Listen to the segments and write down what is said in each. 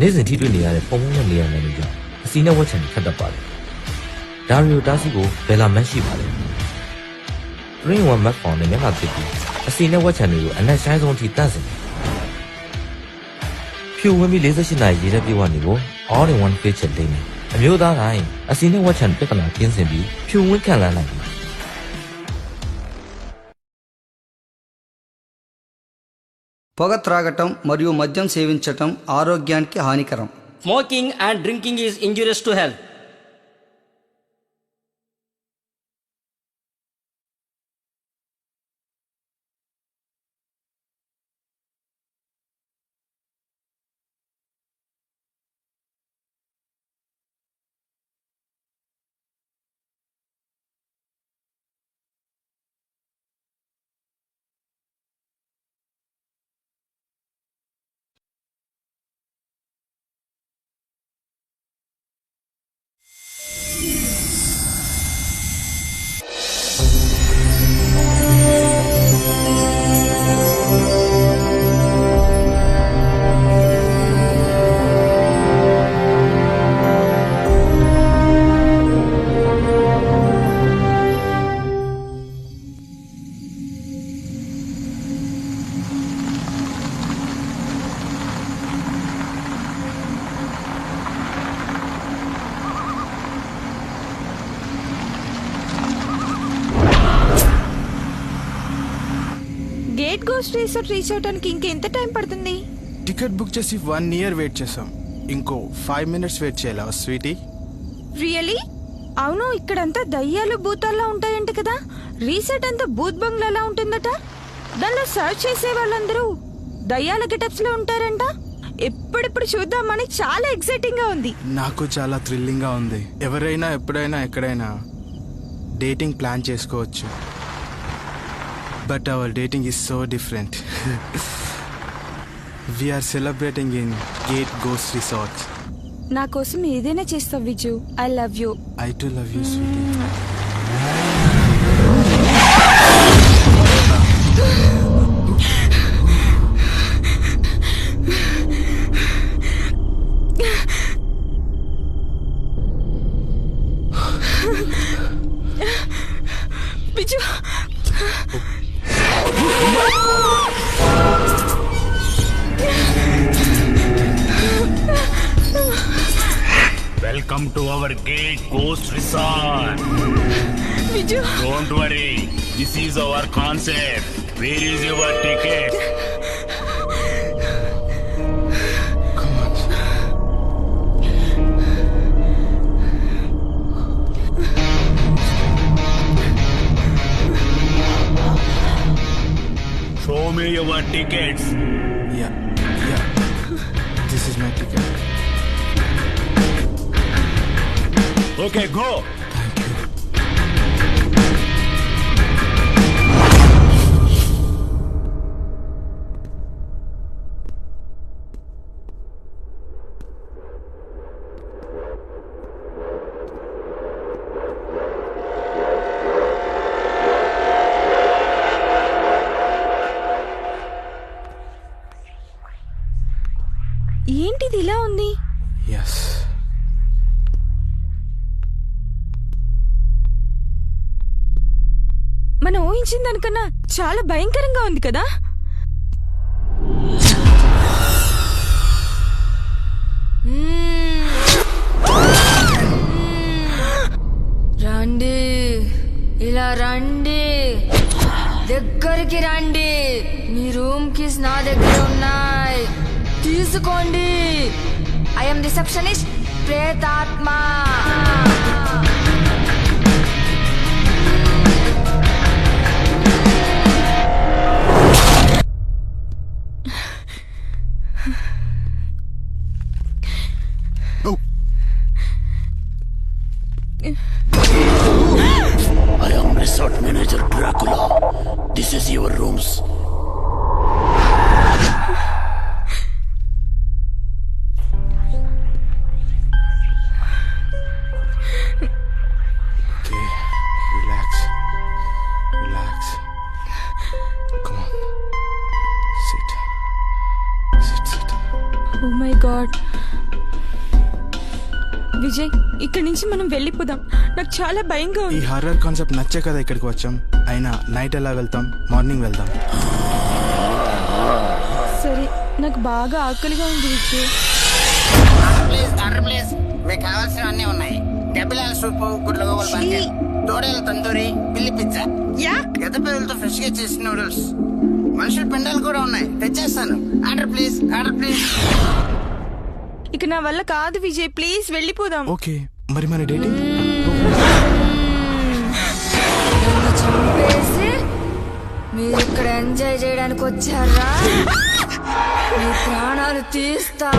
နေ့စဉ်ထိတွေ့နေရတဲ့ပုံပုံနဲ့နေရာနယ်တွေကြောင့်အစီနဲ့ဝက်ချန်တွေခတ်တတ်ပါတယ်ဒါရီယိုတာစီကိုဘယ်လာမတ်ရှိပါလဲGreen One Map ဖောင်နဲ့မျက်နှာဖြစ်ပြီးအစီနဲ့ဝက်ချန်တွေကိုအနက်ဆိုင်ဆုံးအထိတန့်စင်တယ်ဖြူဝင်ပြီး48နာရီရေထဲပြေးဝနေကို All in One Feature လိမ့်မယ်အမျိုးသားတိုင်းအစီနဲ့ဝက်ချန်ပြဿနာကင်းစင်ပြီးဖြူဝင်ခံလန်းနိုင်တယ်పొగ త్రాగటం మరియు మద్యం సేవించటం ఆరోగ్యానికి హానికరం. Smoking and drinking is injurious to health. Gate ghost resort reach అవడానికి ఇంకెంత టైం పడుతుంది టికెట్ బుక్ చేసి 1 year వెయిట్ చేసాం ఇంకో 5 minutes వెయిట్ చేయాలా స్వీటీ రియలీ అవును ఇక్కడంతా దయ్యాలు భూతాల్లా ఉంటాయంట కదా రీసెట్ అంతా భూత్ బంగ్లాలా ఉంటుందట దానిలో సర్చ్ చేసే వాళ్ళందరూ దయ్యాల గెటప్స్ లో ఉంటారంట ఎప్పుడెప్పుడు చూద్దామని చాలా ఎక్సైటింగ్ గా ఉంది నాకు చాలా థ్రిల్లింగ్ గా ఉంది ఎవరైనా ఎప్పుడైనా ఎక్కడైనా డేటింగ్ ప్లాన్ చేసుకోవచ్చు but our dating is so different we are celebrating in Gate Ghost Resort. నా కోసం ఏదైనా చేస్తావు Viju I love you I too love you, sweetie. Viju Welcome to our Gate Ghost Resort. Viju Don't worry, this is our concept. Where is your ticket? Come on. Show me your tickets. Yeah. This is my ticket. Okay, go. Thank you. ఏంటిది ఇలా ఉంది Yes. మనం ఊహించిన దానికన్నా చాలా భయంకరంగా ఉంది కదా రండి ఇలా రండి దగ్గరికి రండి మీ రూమ్ కీస్ నా దగ్గర ఉన్నాయి తీసుకోండి ఐఎమ్ రిసెప్షనిస్ట్ ప్రేతాత్మ I am resort manager Dracula. This is your rooms. Okay. Relax. Come on. Sit. Oh my God. Vijay, ఇక్కడి నుంచి మనం వెళ్ళిపోదాం. నాకు చాలా భయంగా ఈ ఉంది. హర్రర్ కాన్సెప్ట్ నచ్చే కదా ఇక్కడికి వచ్చాం. అయినా నైట్ ఎలా వెళ్తాం, మార్నింగ్ వెళ్దాం. సరే, నాకు బాగా ఆకలిగా ఉంది విజయ్. Order please. మీకు కావాల్సినవన్నీ ఉన్నాయి. డబ్బిలాల సూప్, గుడ్ల గోబల్ బర్గర్, దోడేల తందూరి, పిల్లి పిజ్జా, గద్ద పేరులతో ఫ్రెష్ గా చేసిన నూడిల్స్, మనుషుల పిండాలు కూడా ఉన్నాయి. తెచ్చేస్తాను. Order please. ఇక నా వల్ల కాదు విజయ్, ప్లీజ్ వెళ్ళిపోదాం. ఓకే, మరి మన డేటింగ్ నన్ను చంపేసి మీరు ఇక్కడ ఎంజాయ్ చేయడానికి వచ్చారా? మీ ప్రాణాలు తీస్తా.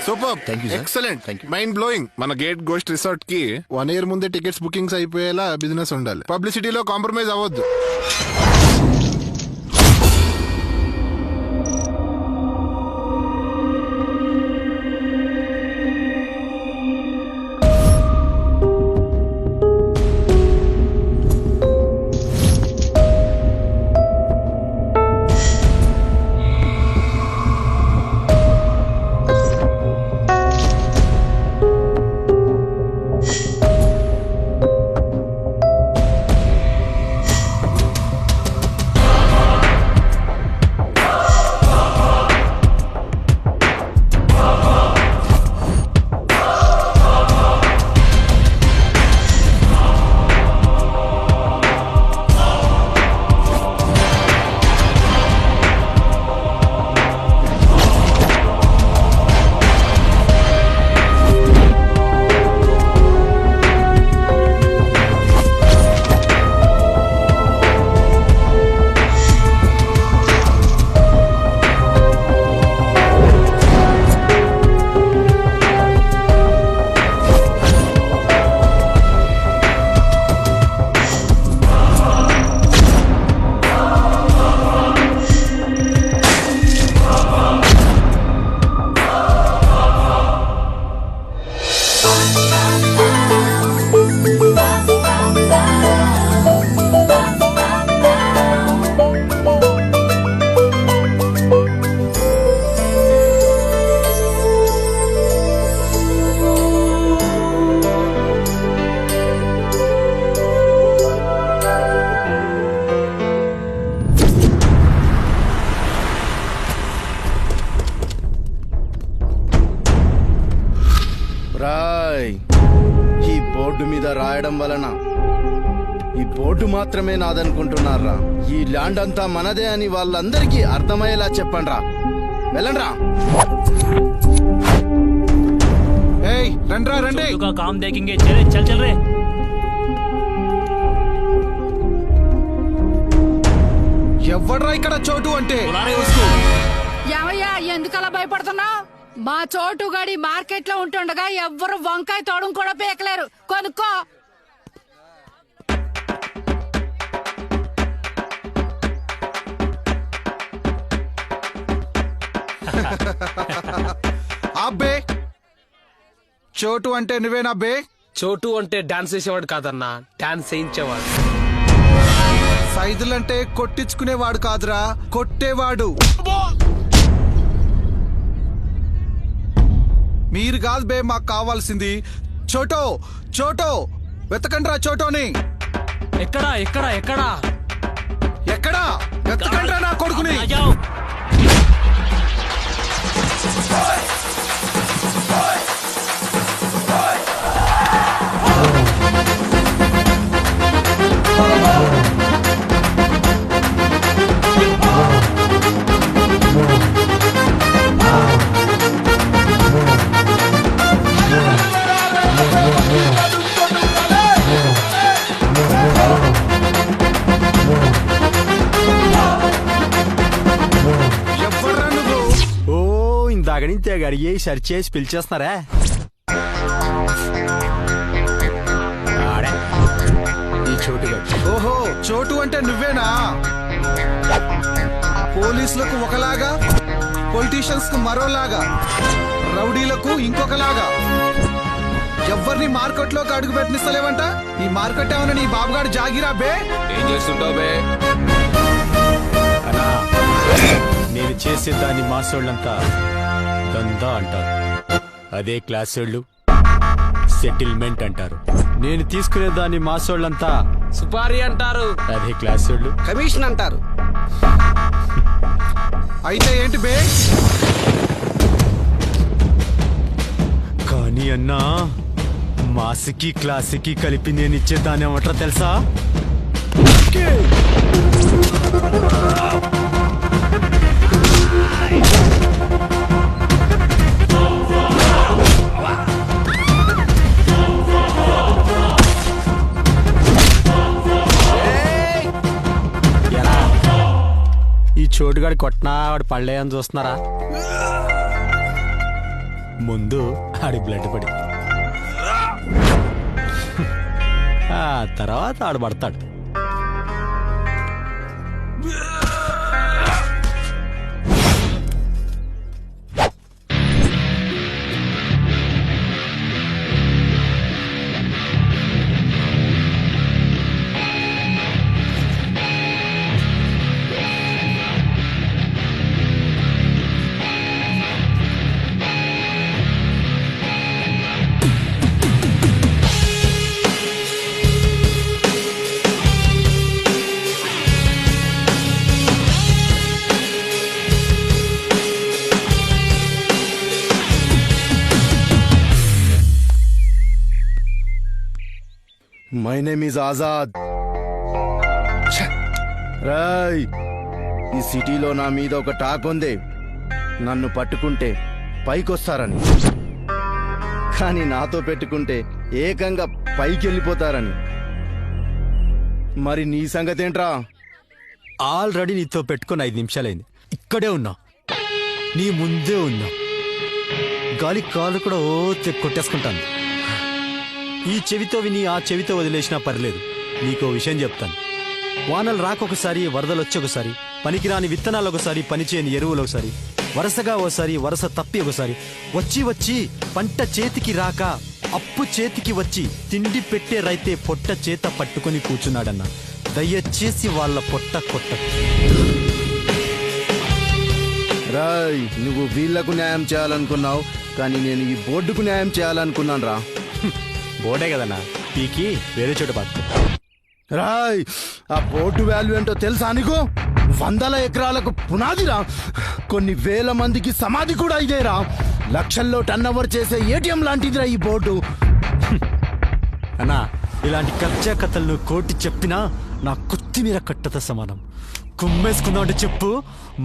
Super, excellent, mind blowing. మన గేట్ గోస్ట్ రిసార్ట్ కి 1 year ముందే టికెట్స్ బుకింగ్స్ అయిపోయేలా బిజినెస్ ఉండాలి. పబ్లిసిటీలో కాంప్రమైజ్ అవ్వద్దు. ఈ బోర్డు మీద రాయడం వలన ఈ బోర్డు మాత్రమే నాదనుకుంటున్నారా? ఈ ల్యాండ్ అంతా మనదే అని వాళ్ళందరికీ అర్థమయ్యేలా చెప్పండి రా. వెళ్ళండ్రా. రండి. కామ్ దేకింగే. చల్ రే. ఎవడ్రా ఇక్కడ చోటు అంటే? ఏమయ్యా, ఎందుకలా భయపడుతున్నావు? మా చోటు గడి మార్కెట్ లో ఉంటుండగా ఎవ్వరు వంకాయ తోడం కూడా పీకలేరు. కొనుక్కో. అబ్బే, చోటు అంటే నువ్వేనా బే? చోటు అంటే డాన్స్ చేసేవాడు కాదన్నా, డాన్స్ చేయించేవాడు. సైజులంటే కొట్టించుకునేవాడు కాదురా, కొట్టేవాడు. మీరు కాదు బే మాకు కావాల్సింది. చోటో చోటో వెతకండ్రా చోటోని. ఎక్కడా ఎక్కడా ఎక్కడా ఎక్కడా వెతకండ్రా నా కొడుకుని. ఇందాక నుంచి అడిగి సర్చ్ చేసి పిలిచేస్తున్నారా? ఈ చోటుగా. ఓహో, చోటు అంటే నువ్వేనా? పోలీసులకు ఒకలాగా, పొలిటీషియన్స్ కు మరోలాగా, రౌడీలకు ఇంకొకలాగా. ఎవరిని మార్కెట్లోకి అడుగు పెట్టనిస్తలేవంట. ఈ మార్కెట్ ఏమన్నా నీ బాబుగాడు జాగిరా బే? ఏం చేస్తుంటావు బే? అన్నా, నేను చేసే దాన్ని మాసోళ్ళంతా దందా అంటారు, అదే క్లాసోళ్ళు సెటిల్మెంట్ అంటారు. నేను తీసుకునే దాన్ని మాసోళ్ళంతా సుపారీ అంటారు, అదే క్లాసోళ్ళు కమిషన్ అంటారు. అయితే ఏంటి బే? కానీ అన్నా, మాసికి క్లాసికి కలిపి నేను ఇచ్చేదాన్ని ఏమంటారా తెలుసా? ఎలా? ఈ చోటుగాడి కొట్టినా వాడు పళ్ళే అని చూస్తున్నారా? ముందు ఆడి బ్లడ్ పడి ఆ తర్వాత ఆడు పడతాడు. My name is Azad. Roy, ఈ సిటీలో నా మీద ఒక టాక్ ఉంది, నన్ను పట్టుకుంటే పైకొస్తారని, కానీ నాతో పెట్టుకుంటే ఏకంగా పైకి వెళ్ళిపోతారని. మరి నీ సంగతి ఏంట్రా? ఆల్రెడీ నీతో పెట్టుకుని 5 నిమిషాలైంది. ఇక్కడే ఉన్నా, నీ ముందే ఉన్నా. గాలి కాలు కూడా కొట్టేసుకుంటాను. ఈ చెవితో విని ఆ చెవితో వదిలేసినా పర్లేదు. నీకో విషయం చెప్తాను. వానలు రాకొకసారి, వరదలు వచ్చొకసారి, పనికిరాని విత్తనాలు ఒకసారి, పనిచేయని ఎరువులు ఒకసారి, వరుసగా ఓసారి, వరుస తప్పి ఒకసారి, వచ్చి వచ్చి పంట చేతికి రాక అప్పు చేతికి వచ్చి తిండి పెట్టే రైతే పొట్ట చేత పట్టుకుని కూర్చున్నాడన్నా. దయచేసి వాళ్ళ పొట్ట కొట్ట. రాయ్, నువ్వు వీళ్లకు న్యాయం చేయాలనుకున్నావు, కానీ నేను ఈ బోర్డుకు న్యాయం చేయాలనుకున్నాను రా. బోర్డే కదన్నా, పీకి వేరే చోట పాతుకో. రాయ్, ఆ బోర్డు వాల్యూ ఏంటో తెలుసా నీకు? 100 ఎకరాలకు పునాదిరా, కొన్ని వేల మందికి సమాధి కూడా ఇదేరా. లక్షల్లో టర్న్ ఓవర్ చేసే ఏటీఎం లాంటిదిరా ఈ బోర్డు. అన్నా, ఇలాంటి కచ్చా కథలను కోటి చెప్పినా నా కొత్తిమీర కట్టతో సమానం. కుమ్మేసుకుందాం అంటే చెప్పు.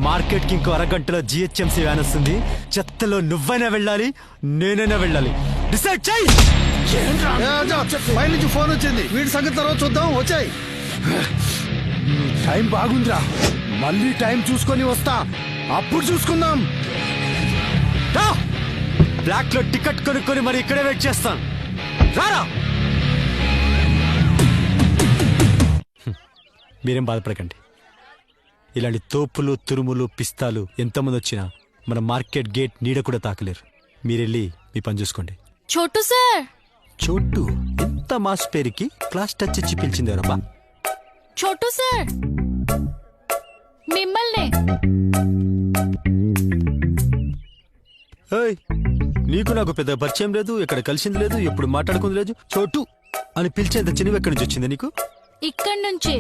మార్కెట్కి ఇంకో అరగంటలో జిహెచ్ఎంసీ వ్యాన్ వస్తుంది. చెత్తలో నువ్వైనా వెళ్ళాలి, నేనైనా వెళ్ళాలి. డిసైడ్ చెయ్యి. పై నుంచి ఫోన్ వచ్చింది, వీడి సంగతి తర్వాత చూద్దాం. వచ్చాయి. టైం బాగుందిరా, మళ్ళీ టైం చూసుకొని వస్తా, అప్పుడు చూసుకుందాం. బ్లాక్ లో టికెట్ కొనుక్కొని మరి ఇక్కడే వెయిట్ చేస్తాను. రారా. మీరేం బాధపడకండి. ఇలాంటి తోపులు, తురుములు, పిస్తాలు ఎంతమంది వచ్చినా మన మార్కెట్ గేట్ నీడ కూడా తాకలేరు. మీరెళ్ళి మీ పని చూసుకోండి. చోటు సార్. చోటు ఎంత మాస్ పేరుకి క్లాస్ టచ్ ఇచ్చి పిలిచింది ఎవరబ్బా? చోటు సార్, మిమ్మల్ని. ఏయ్, నీకు నాకు పెద్ద పరిచయం లేదు, ఎక్కడ కలిసింది లేదు, ఎప్పుడు మాట్లాడుకుంది లేదు. చోటు అని పిలిచేంత చిన్నవి ఎక్కడి నుంచి వచ్చింది నీకు? ఇక్కడి నుంచే,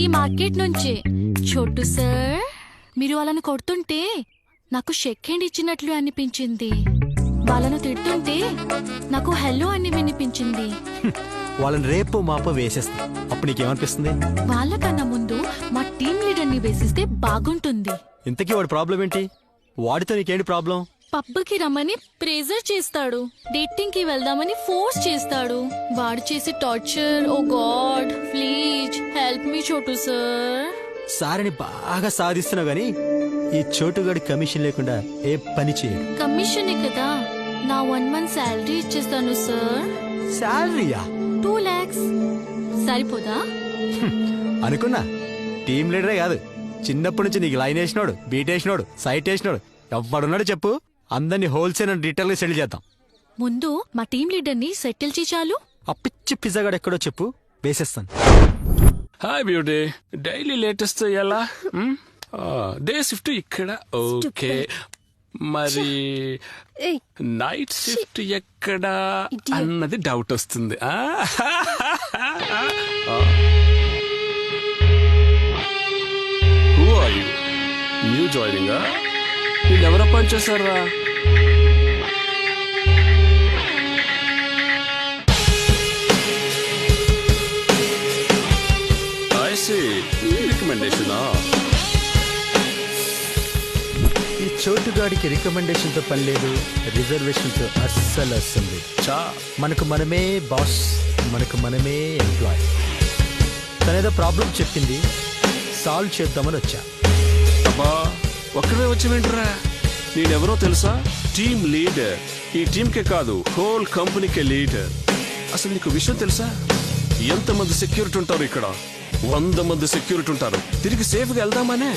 ఈ మార్కెట్ నుంచే. చోటు సార్, మీరు వాళ్ళని కొడుతుంటే నాకు షేక్ హ్యాండ్ ఇచ్చినట్లు అనిపించింది. వాళ్ళను తిడుతుంటే నాకు హెల్లో అని వినిపించింది. వాళ్ళని రేపు మాపో వేసేస్తా. అప్పుడు నీకేమనిపిస్తుంది? వాళ్ళకన్నా ముందు మా టీం లీడర్ ని వేసిస్తే బాగుంటుంది. ఇంతకీ వాడి ప్రాబ్లం ఏంటి? వాడితో నీకేంటి ప్రాబ్లం? పబ్కి రమ్మని ప్రెజర్ చేస్తాడు, డేటింగ్ కి వెళ్దామని ఫోర్స్ చేస్తాడు. వాడు చేసే torture, oh God, please help me Chotu sir. సారిని బాగా సాధిస్తున్నావు గానీ ఈ చోటుగాడి కమిషన్ లేకుండా ఏ పని చేయడు. కమిషనే కదా, నా 1 month శాలరీ ఇచ్చేస్తాను సార్. శాలరీయా? 2 lakhs సరిపోదా? అనుకున్నా టీం లీడరే కాదు, చిన్నప్పటి నుంచి నీకు లైన్ వేసినోడు, బీట్ వేసినోడు, సైట్ వేసినోడు ఎవడున్నాడు చెప్పు, అందరినీ హోల్సేల్ అండ్ రీటైల్ గా సెటిల్ చేద్దాం. ముందు మా టీం లీడర్ ని సెటిల్ చేయాలు. ఆ పిచ్చి పిజ్జాగాడు ఎక్కడో చెప్పు, వేసేస్తాను. హాయ్ బ్యూటీ, డైలీ లేటెస్ట్ ఎలా? డే షిఫ్ట్ ఇక్కడ ఓకే, మరి నైట్ షిఫ్ట్ ఎక్కడ అన్నది డౌట్ వస్తుంది. Who are you? New joining? వీళ్ళు ఎవరో పనిచేశారా? రికమెండేషనా? ఈ చోటుగాడికి రికమెండేషన్ తో పని లేదు, రిజర్వేషన్ తో అస్సలు వస్తుంది. మనకు మనమే బాస్, మనకు మనమే ఎంప్లాయ్. తనేదో ప్రాబ్లం చెప్పింది, సాల్వ్ చేద్దామని వచ్చా. అబ్బా ఒక్కడే వచ్చి వింటరా, నేనెవరో తెలుసా? Team leader. ఈ టీంకే కాదు, హోల్ కంపెనీకే లీడర్. అసలు నీకు విషయం తెలుసా? ఎంతమంది సెక్యూరిటీ ఉంటారు ఇక్కడ? 100 మంది సెక్యూరిటీ ఉంటారు. తిరిగి సేఫ్ గా వెళ్దామనే.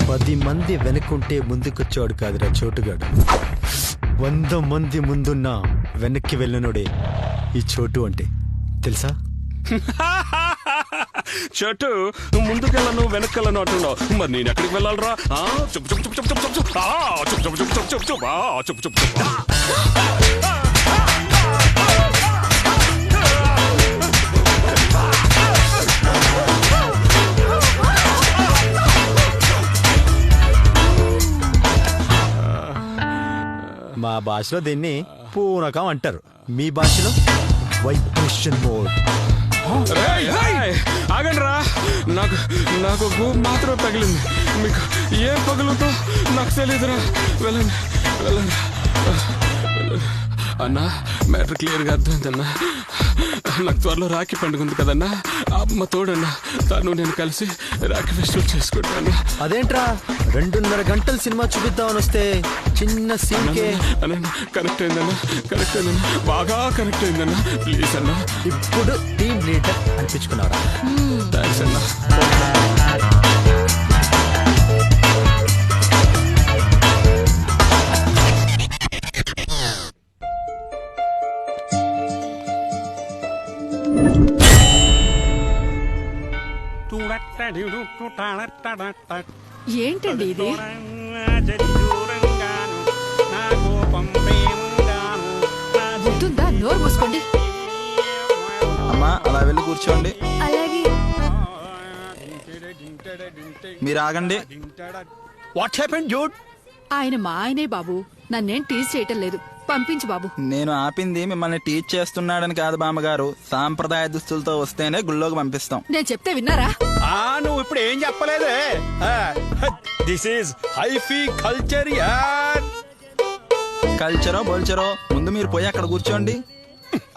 10 మంది వెనక్కుంటే ముందుకొచ్చాడు కాదురా చోటుగాడు. 100 మంది ముందున్నా వెనక్కి వెళ్ళనోడే ఈ చోటు అంటే తెలుసా? చోటు, నువ్వు ముందుకెళ్ళను వెనక్కెళ్ళను అంటున్నావు, మరి నేను ఎక్కడికి వెళ్ళాలరా? చెప్పు చెప్పు చెప్పు చెప్పు చెప్పు చెప్పు చెప్పు చెప్పు చెప్పు చెప్పు చెప్పు చెప్పు. మా భాషలో దీన్ని పూనకం అంటారు, మీ భాషలో వైబ్రేషన్ మోడ్. ఆగండి రా, నాకు నాకు గూపు మాత్రం తగిలింది, మీకు ఏం పగులుతో నాకు తెలియదురా. వెళ్ళండి వెళ్ళండి అన్నా, మ్యాటర్ క్లియర్ గా అర్థమైందన్నా. నాకు త్వరలో రాఖీ పండుగ ఉంది కదన్నా, అమ్మ తోడన్నా, తను నేను కలిసి రాఖీ ఫెస్టివల్ చేసుకుంటాను. అదేంట్రా 2.5 గంటల సినిమా చూపిద్దామని వస్తే చిన్న సీన్కే కనెక్ట్ అయిందన్నా, కనెక్ట్ అయిందన్నా, బాగా కనెక్ట్ అయిందన్నా. ప్లీజ్ అన్నా. ఇప్పుడు టీమ్ లీడర్ అనిపించుకున్నారా? థ్యాంక్స్ అన్నా. ఏంటండి ఇది? బుద్ధుందా? నోరు మూసుకోండి. అమ్మా అలా వెళ్ళి కూర్చోండి. మీరు ఆగండి. What happened dude? ఆయన మా ఆయనే బాబు, నన్నేం టీజ్ చేయటం లేదు. పంపించు బాబు. నేను ఆపింది మిమ్మల్ని టీచ్ చేస్తున్నాడని కాదు బామ్మగారు, సాంప్రదాయ దుస్తులతో వస్తేనే గుళ్ళోకి పంపిస్తాం. నేను చెప్తే విన్నారా? నువ్వు ఇప్పుడు ఏం చెప్పలేదే. This is hifi culture. కల్చరో బోల్చరో, ముందు మీరు పోయి అక్కడ కూర్చోండి.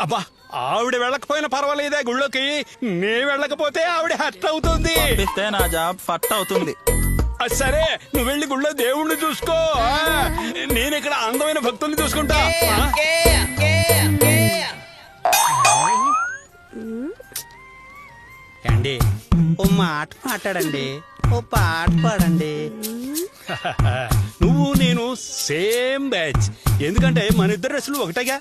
అబ్బా, ఆవిడ వెళ్ళకపోయినా పర్వాలేదే గుళ్ళోకి, నే వెళ్ళకపోతే ఆవిడ హట్ అవుతుంది. పంపిస్తే నా జాబ్ ఫట్ అవుతుంది. సరే, నువ్వు వెళ్ళి గుళ్ళో దేవుణ్ణి చూసుకో, నేను ఇక్కడ అందమైన భక్తుల్ని చూసుకుంటా. అండి ఓ మాట మాట్లాడండి, ఓ పాట పాడండి. నువ్వు నేను సేమ్ బ్యాచ్, ఎందుకంటే మన ఇద్దరు డ్రెస్సులు ఒకటేగా.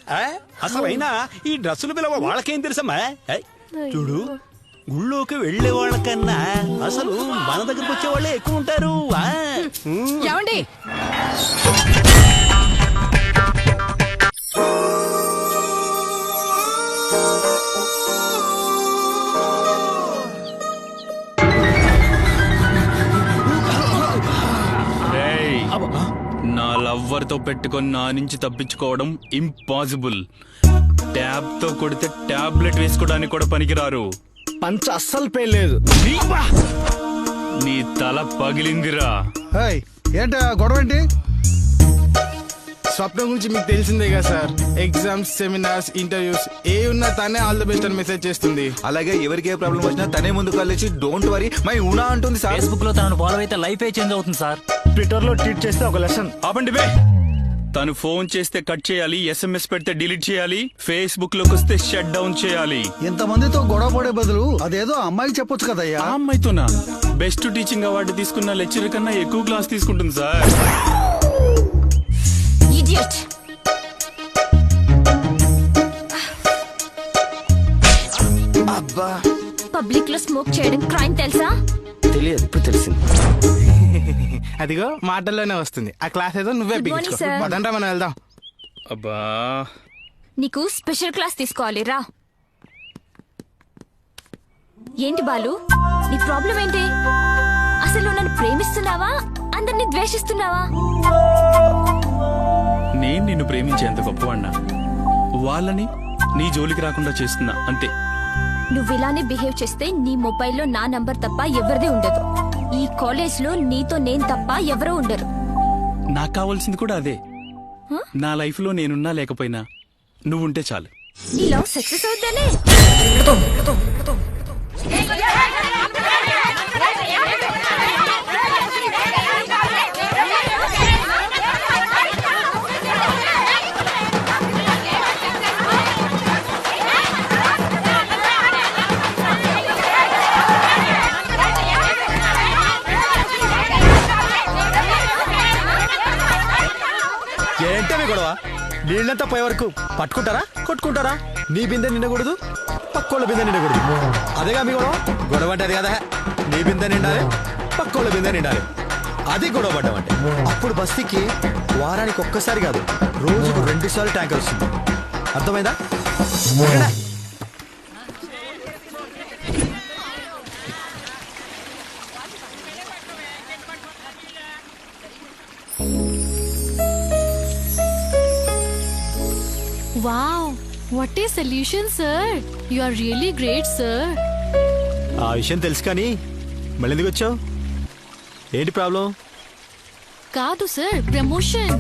అసలైనా ఈ డ్రెస్సులు పిలవ వాళ్ళకేం తెలుసమ్మా? చూడు, గుళ్ళోకి వెళ్లే వాళ్ళకన్నా అసలు మన దగ్గరకు వచ్చే వాళ్ళే ఎక్కువ ఉంటారు. ఏమండి? నా లవ్వర్ తో పెట్టుకొని నా నుంచి తప్పించుకోవడం ఇంపాసిబుల్. ట్యాబ్ తో కొడితే టాబ్లెట్ వేసుకోవడానికి కూడా పనికిరారు. పంచ అస్సలు పేర్లేదు. నీ తల పగిలిందిరా. ఏంట గొడవ ఏంటి? స్వప్నం గురించి మీకు తెలిసిందే కదా సార్. ఎగ్జామ్స్, సెమినార్స్, ఇంటర్వ్యూస్ ఏ ఉన్నా తనే ఆల్ ది బెస్ట్ అని మెసేజ్ చేస్తుంది. అలాగే ఎవరికి ఏ ప్రాబ్లం వచ్చినా తనే ముందుకు వెళ్ళి డోంట్ వరీ మై ఉనా అంటుంది సార్. ఫేస్బుక్ లో తనను ఫాలో అయితే లైఫ్ చేంజ్ అవుతుంది సార్. ట్విట్టర్ లో ట్వీట్ చేస్తే ఒక లెసన్. ఆపండి బే, తను ఫోన్ చేస్తే కట్ చేయాలి, SMS పెడితే డిలీట్ చేయాలి, ఫేస్బుక్ లోకి వస్తే షట్ డౌన్ చేయాలి. ఇంతమందితో గొడవ పడే బదులు అదేదో అమ్మాయికి చెప్పొచ్చు కదయ్యా. ఆ అమ్మాయితోనా? బెస్ట్ టీచింగ్ అవార్డు తీసుకున్న లెక్చరర్ కన్నా ఎక్కువ క్లాస్ తీసుకుంటుంది సార్. ఇడియట్. అబ్బా, పబ్లిక్ లో స్మోక్ చేయడం క్రైమ్ తెలుసా? తెలియదు, ఇప్పుడు తెలిసింది. అదిగో మాటల్లోనే వస్తుంది. ఆ క్లాస్ ఏదో నువ్వే Good morning, పిగించుకో. sir. పదండ్రా, మనం వెళ్దాం. అబ్బా, నీకు స్పెషల్ క్లాస్ తీసుకోవాలి రా. ఏంటి బాలు, నీ ప్రాబ్లం ఏంటి? అసలు నన్ను ప్రేమిస్తున్నావా, అందరిని ద్వేషిస్తున్నావా? నేను నిన్ను ప్రేమించేంత గొప్పవాణ్ణా? వాళ్ళని నీ జోలికి రాకుండా చేస్తున్నా అంతే. నువ్వు ఇలానే బిహేవ్ చేస్తే నీ మొబైల్లో నా నంబర్ తప్ప ఎవరిదే ఉండదు. ఈ కాలేజ్ లో నీతో నేను తప్ప ఎవరూ ఉండరు. నాకు కావాల్సింది కూడా అదే. నా లైఫ్ లో నేనున్నా లేకపోయినా నువ్వుంటే చాలు. నీ లవ్ సక్సెస్ అవుతానే. ఏంటనే గొడవ? నీళ్ళంతా పోయే వరకు పట్టుకుంటారా, కొట్టుకుంటారా? నీ బిందె నిండకూడదు, పక్కోళ్ళ బిందె నిండకూడదు. అదేగా మీ గొడవ. గొడవ అంటే అది కదా, నీ బిందె నిండాలి, పక్కోళ్ళ బిందె నిండాలి. అది గొడవ పడ్డం అంటే. అప్పుడు బస్తీకి వారానికి ఒక్కసారి కాదు, రోజుకు 2 సార్లు ట్యాంకర్ వస్తుంది. అర్థమైందా? Wow, what a solution sir. You are really great sir. ఆ విషయం తెలుసు కానీ మళ్ళీ ఎందుకు వచ్చావు? ఏంటి ప్రాబ్లం? కాదు సార్, ప్రమోషన్.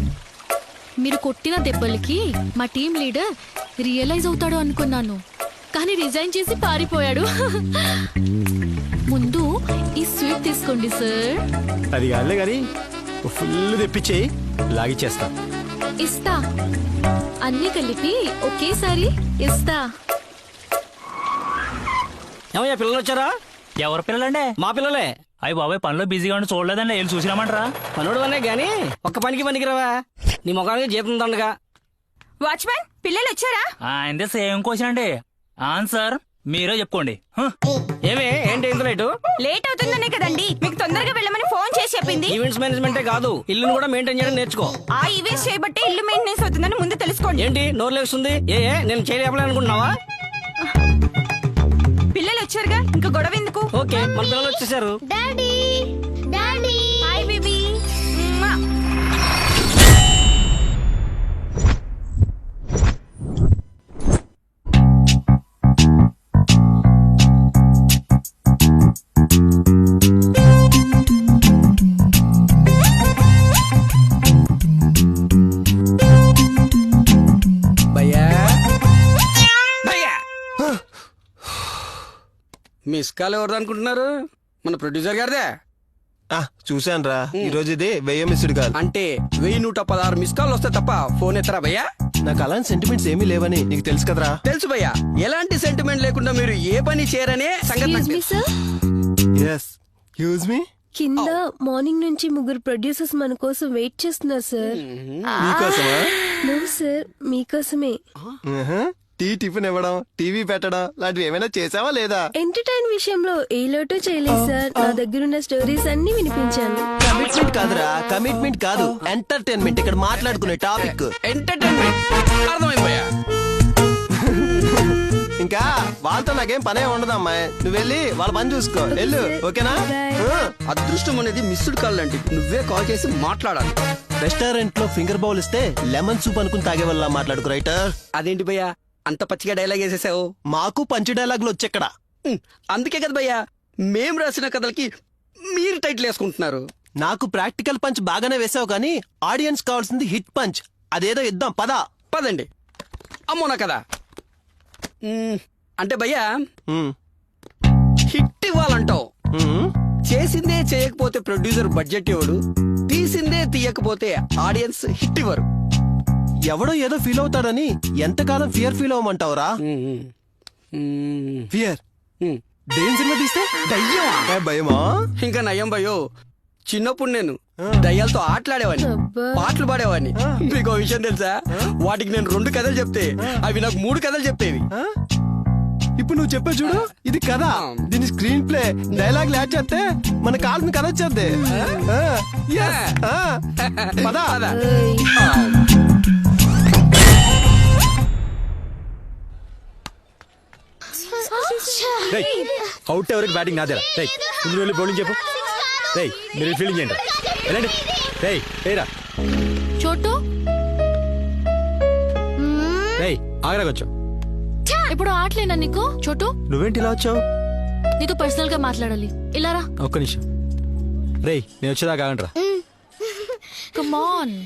మీరు కొట్టిన దెబ్బలకి మా టీం లీడర్ రియలైజ్ అవుతాడు అనుకున్నాను, కానీ రిజైన్ చేసి పారిపోయాడు. ముందు ఈ స్వీట్ తీసుకోండి సార్. అది కాదులే కానీ ఫుల్ తెప్పించేయి, లాగిచ్చేస్తా. ఇస్తా, అన్ని కలిపి ఒకేసారి ఇస్తా. ఏమయ్యా, పిల్లలు వచ్చారా? ఎవరు పిల్లలండి? మా పిల్లలే. అయ్యి బాబాయ్, పనిలో బిజీగా ఉండి చూడలేదండి, వెళ్ళి చూసిరామంటారా? పనుడు అనే గాని ఒక్క పనికి పనికిరావా? నీ ముఖానికి జీతం దండగా. వాచ్మెన్, పిల్లలు వచ్చారా? ఆయనదే సేమ్ క్వశ్చన్ అండి. ఆన్సర్ మీరే చెప్పుకోండి. ఏమే, ఏంటి ఇంత లేటు? లేట్ అవుతుందనే కదండి మీకు తొందరగా వెళ్ళమని ఫోన్ చేసి చెప్పింది. ఈవెంట్స్ మేనేజ్మెంటే కాదు, ఇల్లును కూడా మెయింటైన్ చేయడం నేర్చుకో. ఆ ఈవెంట్స్ చేయబట్టే ఇల్లు మెయింటెనెన్స్ అవుతుందని ముందు తెలుసుకోండి. ఏంటి నోరు లేస్తుంది? నేను చేయలేపలనుకుంటున్నావా? పిల్లలు వచ్చారుగా, ఇంకా గొడవ ఎందుకు? ఓకే, మన పిల్లలు వచ్చేసారు. Daddy, daddy, hi baby. Miss call ఎవరు అనుకుంటున్నారు? మన ప్రొడ్యూసర్ గారిదే. చూశాను రా, ఈ రోజు ఇది 1000 మిస్డ్ కాల్. అంటే 1116 మిస్ కాల్ వస్తే తప్ప ఫోన్ ఎత్తరా భయ్యా? నాకు అలాంటి సెంటిమెంట్స్ ఏమీ లేవని నీకు తెలుసు కదరా. తెలుసు భయ్యా, ఎలాంటి సెంటిమెంట్ లేకుండా మీరు ఏ పని చేయరనే సంగతి నాకు తెలుసు. Yes, use me. కింద మార్నింగ్ నుంచి 3 ప్రొడ్యూసర్స్ మన కోసం వెయిట్ చేస్తున్నారు సార్. మీకోసమా? నో సార్, మీకోసమే. టీ టిఫిన్ ఇవ్వడం, టీవీ పెట్టడం లాంటివి ఏమైనా చేసావా లేదా? ఎంటర్టైన్ విషయంలో ఏ లోటు చేయలేదు సార్. నా దగ్గరున్న స్టోరీస్ అన్ని వినిపించాను. కమిట్మెంట్ కాదురా, కమిట్మెంట్ కాదు, ఎంటర్టైన్మెంట్ ఇక్కడ మాట్లాడుకునే టాపిక్. ఎంటర్టైన్మెంట్ అర్థమైపోయా. ఇంకా వాళ్ళతో నాకేం పనే ఉండదు అమ్మాయి, నువ్వు వెళ్ళి వాళ్ళ పని చూసుకో, వెళ్ళు. ఓకేనా? అదృష్టం అనేది మిస్డ్ కాల్ లాంటి, నువ్వే కాల్ చేసి మాట్లాడాలి. రెస్టారెంట్ లో ఫింగర్ బౌల్ ఇస్తే లెమన్ సూప్ అనుకుని తాగే వల్ల మాట్లాడుకు రైటర్. అదేంటి భయ్యా అంత పచ్చిగా డైలాగ్ వేసేసావు? మాకు పంచి డైలాగులు వచ్చెక్కడ. అందుకే కదా భయ్యా మేం రాసిన కథలకి మీరు టైటిల్ వేసుకుంటున్నారు. నాకు ప్రాక్టికల్ పంచ్ బాగానే వేసావు కానీ ఆడియన్స్ కావాల్సింది హిట్ పంచ్. అదేదో ఇద్దాం, పదండి. అమ్మో నా కదా. అంటే భయ్యా హిట్ ఇవ్వాలంటావు, చేసిందే చేయకపోతే ప్రొడ్యూసర్ బడ్జెట్ ఇవ్వడు, తీసిందే తీయకపోతే ఆడియన్స్ హిట్ ఇవ్వరు. ఎవడో ఏదో ఫీల్ అవుతాడని ఎంతకాలం ఫీల్ అవ్వమంటావురా? ఫియర్ దేని సినిమా తీస్తే దయ్యమా? భయమా? ఇంకా నయం భయో. చిన్నప్పుడు నేను దయ్యాలతో ఆటలాడేవాడిని, పాటలు పాడేవాడిని. మీకు ఒక విషయం తెలుసా? వాటికి నేను 2 కథలు చెప్తే అవి నాకు 3 కథలు చెప్పేవి. ఇప్పుడు నువ్వు చెప్పే చూడు, ఇది కథ. దీని స్క్రీన్ ప్లే డైలాగ్ యాడ్ చేస్తే మన కాల్సిన కథ వచ్చేద్ది. పదా అవుట్ ఎవరికి బ్యాటింగ్ నాదేరా. ముందు వెళ్ళి బౌలింగ్ చెప్పు. మీరు ఫీల్డింగ్ చేయండి. వెళ్ళండి. రేరా చోటు ఆగరాకొచ్చావు. ఇప్పుడు ఆటలేనా నీకు? చోటు నువ్వేంటి ఇలా వచ్చావు? నీతో పర్సనల్ గా మాట్లాడాలి. ఇలా రా. ఒక్క నిమిషం. నేను వచ్చేదాకా ఆగండి రా. Come on.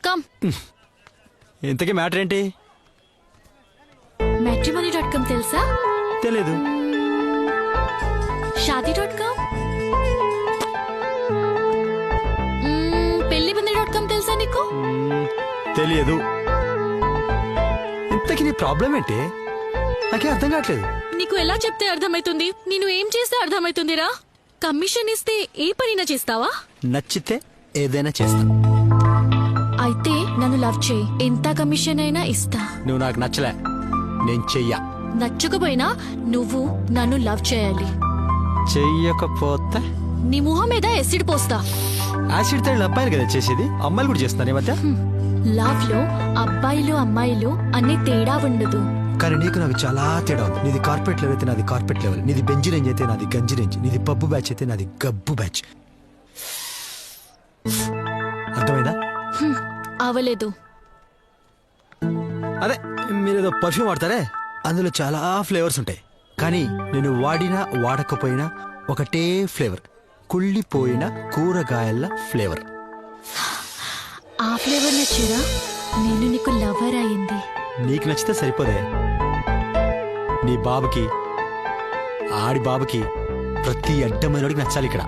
కమ్. ఇంతకీ మ్యాటర్ ఏంటి? matrimony.com తెలుసా? తెలీదు. shadi.com, పెళ్లిబంది.com తెలుసా నీకు? తెలియదు. ఇంతకీ నీ ప్రాబ్లం ఏంటి? నాకే అర్థం కావట్లేదు. నీకు ఎలా చెప్తే అర్థమైతుంది? నేను ఏం చేస్తే అర్థమైతుందిరా? కమిషన్ ఇస్తే ఏ పనినా చేస్తావా? నచ్చితే ఏదైనా చేస్తా. అయితే నన్ను లవ్ చేయి, ఎంత కమిషన్ అయినా ఇస్తా. నువ్వు నాకు నచ్చలే, నేను చెయ్యా. నచ్చకపోయినా నువ్వు నన్ను లవ్ చేయాలి. చెయ్యకపోతే నీ మొహం మీద ఎసిడ్ పోస్తా. యాసిడ్ తేళ్ళు అబ్బాయిలు కదా చేసేది, అమ్మాయిలు కూడా చేస్తున్నారు ఈ మధ్య. లవ్ లో అబ్బాయిలు అమ్మాయిలు అనే తేడా ఉండదు. కానీ నీకు నాకు చాలా తేడా ఉంది. నీది కార్పొరేట్ లెవెల్ అయితే నాది కార్పొరేట్ లెవెల్, నీది బెంజ్ రేంజ్ అయితే నాది గంజి రేంజ్, నీది పబ్బు బ్యాచ్ అయితే నాది గబ్బు బ్యాచ్. అర్థమైందా? అవలేదు. అదే మీరేదో పర్ఫ్యూమ్ వాడతారే, అందులో చాలా ఫ్లేవర్స్ ఉంటాయి. కానీ నేను వాడినా వాడకపోయినా ఒకటే ఫ్లేవర్, కుళ్ళిపోయిన కూరగాయల ఫ్లేవర్. ఆ ఫ్లేవర్ నచ్చిరా? నేను నీకు లవర్ అయింది. నీకు నచ్చితే సరిపోదే, నీ బాబుకి ఆడి బాబుకి ప్రతి అడ్డమైనడికి నచ్చాలి ఇక్కడ.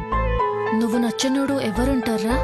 నువ్వు నచ్చనోడు ఎవరుంటారా?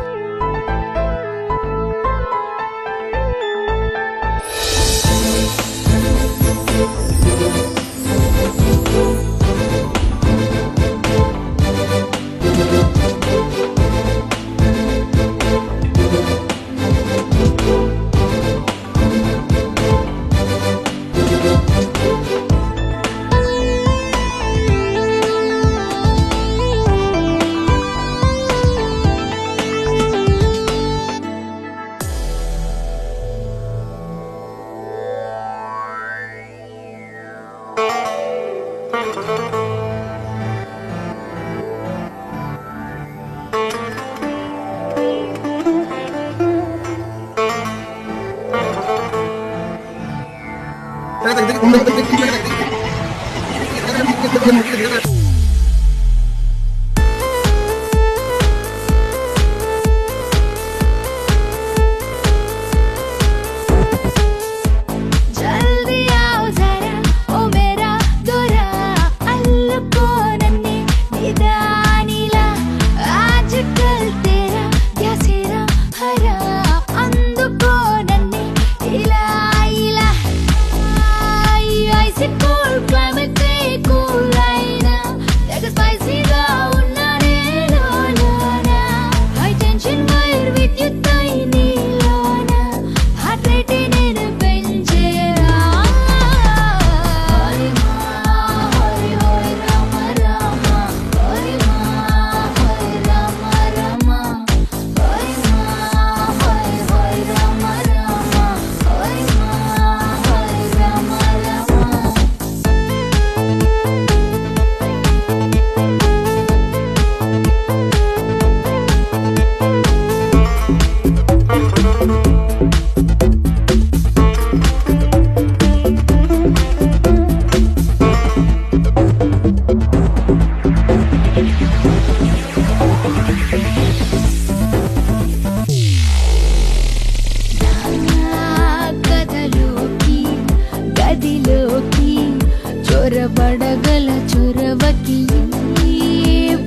చొరబడగల చొరవకి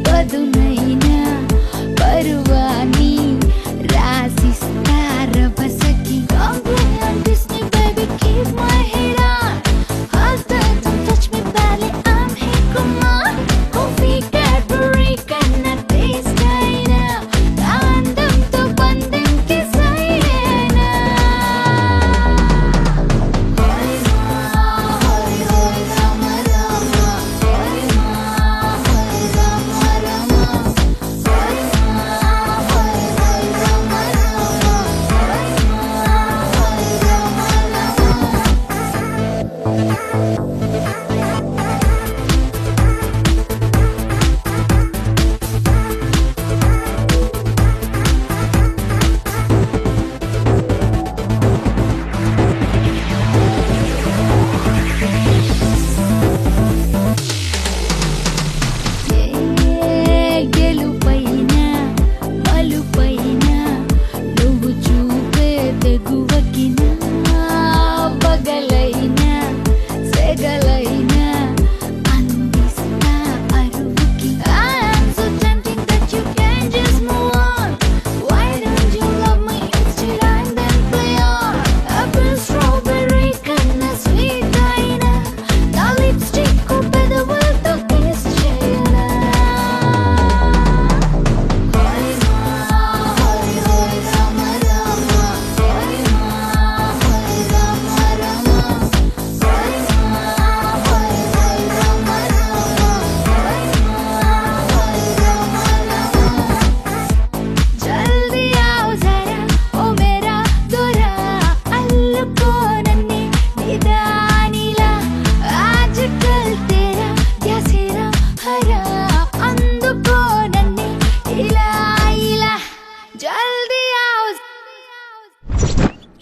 పదునైన పరువాని రాసిస్తార బసకి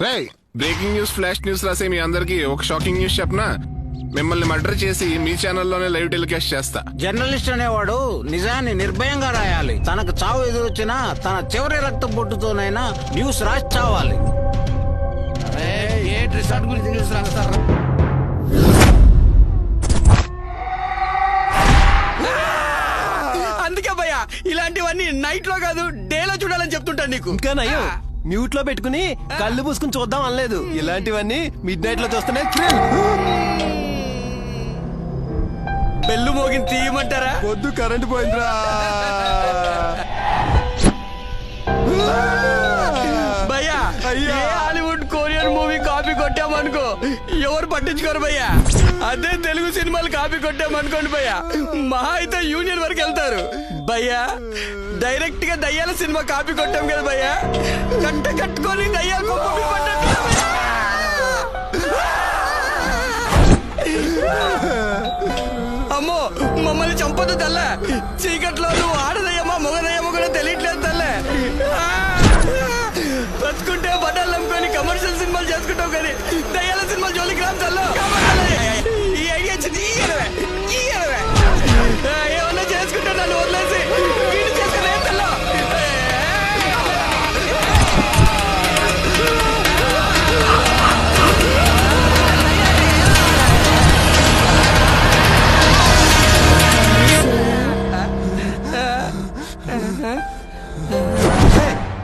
రే బ్రేకింగ్ న్యూస్ ఫ్లాష్ న్యూస్ రాసే మీ అందరికి ఒక షాకింగ్ న్యూస్ చెప్పనా? మిమ్మల్ని మర్డర్ చేసి మీ ఛానల్లోనే లైవ్ టెలికాస్ట్ చేస్తా. జర్నలిస్ట్ అనేవాడు నిజాన్ని నిర్భయంగా రాయాలి. తనకు చావు ఎదురొచ్చినా తన చివరి రక్త బొట్టుతోనైనా న్యూస్ రాసి చావాలి. ఏ రిసార్ట్ గురించి న్యూస్ రాస్తారా? అందుకే భయ్యా ఇలాంటివన్నీ నైట్ లో కాదు డేలో చూడాలని చెప్తుంటాను నీకు. ఇంకా నయ్యో మ్యూట్ లో పెట్టుకుని కళ్ళు పూసుకుని చూద్దాం అనలేదు. ఇలాంటివన్నీ మిడ్ నైట్ లో చూస్తేనే థ్రిల్. బెల్లు మోగిని తీయమంటారా? వద్దు, కరెంట్ పోయిందిరా. భయ్యా ఏ హాలీవుడ్ కొరియన్ మూవీ కాపీ కొట్టామనుకో ఎవరు పట్టించుకోరు భయ్యా. అదే తెలుగు సినిమాలు కాపీ కొట్టామనుకోండి భయ్యా మహా అయితే యూనియన్ వరకు వెళ్తారు. భయ్యా డైరెక్ట్ గా దయ్యాల సినిమా కాపీ కొట్టాం కదా భయ్యా, కట్టుకొని దయ్యాలు కొమ్ముకి పట్టట్లేదు భయ్యా. అమ్మో మమ్మల్ని చంపదు తల్లే. చీకట్లో నువ్వు ఆడదయ్యమ్మా మొగదయ్యమ్మ కూడా తెలియట్లేదు తల్లే. బతుకుంటే బట్టలు నమ్ముకొని కమర్షియల్ సినిమాలు చేసుకుంటావు కానీ దయ్యాల సినిమాలు జోలికి రాదు తల్లు. ఈ ఐడియా వచ్చింది ఏమన్నా చేసుకుంటే నన్ను వదిలేసి వీడు చేసుకునే తల్లు.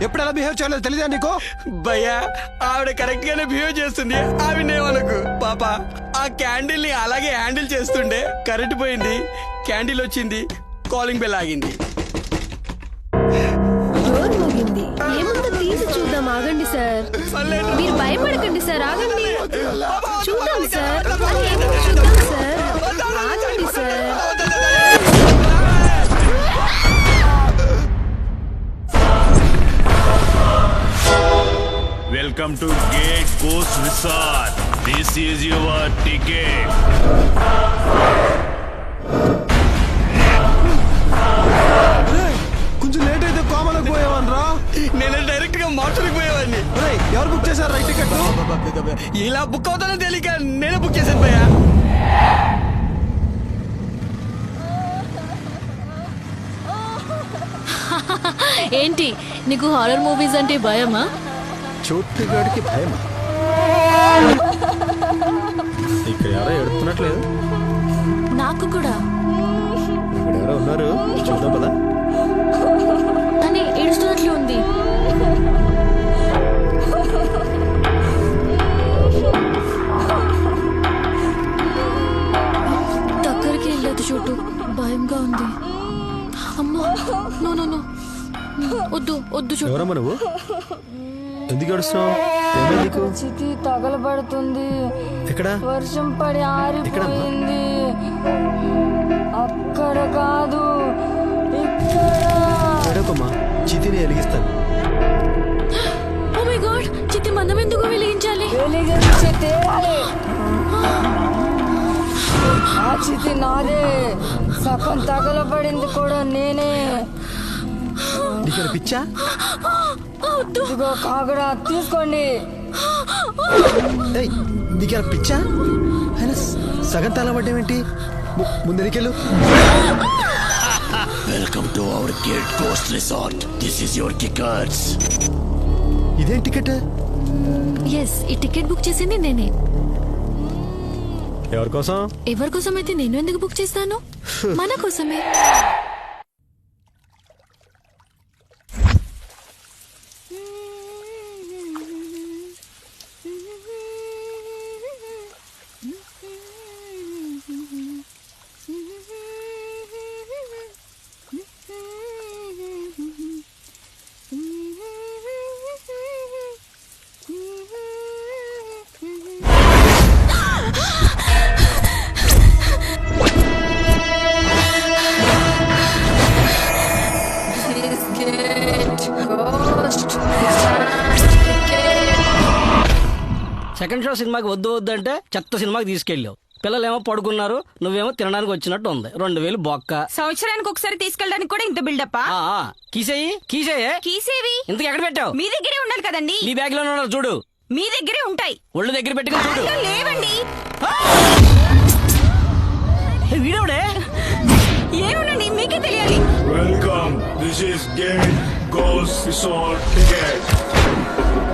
ఎప్పుడు ఎలా బిహేవ్ చేయాలో తెలియదా నీకు? భయ్యా ఆవిడ కరెక్ట్ గానే బిహేవ్ చేస్తుంది. ఆవిడేమనకు పాప. ఆ క్యాండిల్ ని అలాగే హ్యాండిల్ చేస్తుండే కరెంట్ పోయింది, క్యాండిల్ వచ్చింది, కాలింగ్ బెల్ ఆగింది. డోర్ మోగింది. ఏముందో తీసి చూద్దాం. ఆగండి సార్, మీరు భయపడకండి సార్. ఆగండి, చూద్దాం సార్. ఏముందో చూద్దాం సార్. ఆగండి sir. Welcome to Gate Coast Resort. This is your ticket. కొంచెం లేట్ అయితే కోమలకు పోయేవాన్రా. నేను డైరెక్ట్ గా మార్చులకు పోయేవాడిని. ఎవరు బుక్ చేశారు రైట్ టికెట్? ఇలా బుక్ అవుతానో తెలియక నేనే బుక్ చేశాను భయ్యా. ఏంటి నీకు హారర్ మూవీస్ అంటే భయమా? చోటుగాడికి భయమా? ఇక్కడ ఎవరో ఎడుతున్నట్లేదు. నాకు కూడా. ఇక్కడ ఎవరో ఉన్నారు, చూద్దాం పదా. తనే ఏడుస్తున్నట్లు ఉంది. దగ్గరికి వెళ్ళదు చోటు, భయంగా ఉంది. అమ్మా నో నో నో, వద్దు వద్దు చోటు. ఎవరమ్మా నువ్వు? ఎందుకు ఏడుస్తున్నావు? ఏమైంది నీకు? చితి తగలబడుతుంది. ఎక్కడ? వర్షం పడి ఆరిపోయింది. అక్కడ కాదు, ఎడకమ్మా, చితిని వెలిగిస్తాను. ఓ మై గాడ్, చితి మనం ఎందుకు వెలిగించాలి? వెలిగించే తీరాలి. ఆ చితి నాదే, సగం తగలబడింది కూడా నేనే. నీకు పిచ్చా? ఇదిగో కాగడా తీసుకోండి. నీకు పిచ్చా? ఆయన సగం తగలబడ్డావేంటి? ముందరికెళ్ళు. Welcome to our gate coast resort. This is your tickets. ఇదేం టికెట్? ఎస్, ఈ టికెట్ బుక్ చేసింది నేనే. ఎవరి కోసం? ఎవరి కోసం అయితే నేను ఎందుకు బుక్ చేస్తాను? మన కోసమే. సెకండ్ షో సినిమాకి వద్దు వద్దు అంటే చెత్త సినిమాకి తీసుకెళ్ళావు. పిల్లలేమో పడుకున్నారు, నువ్వేమో తినడానికి వచ్చినట్టు ఉంది. 2000 బొక్క. సంవత్సరానికి ఒకసారి తీసుకెళ్ళడానికి కూడా ఇంత బిల్డప్? కీసేయి కీసేయే. కీసేవి ఇంతకు ఎక్కడ పెట్టావు? మీ దగ్గరే ఉండాలి కదండి. నీ బ్యాగ్ లో చూడు. మీ దగ్గరే ఉంటాయి. ఒళ్ళు దగ్గర పెట్టుకుని చూడు. బ్యాగ్లో లేవండి. వీడవుడే ఏమునండి మీకే తెలియాలి. Welcome. This is Gate Ghost Resort Ticket.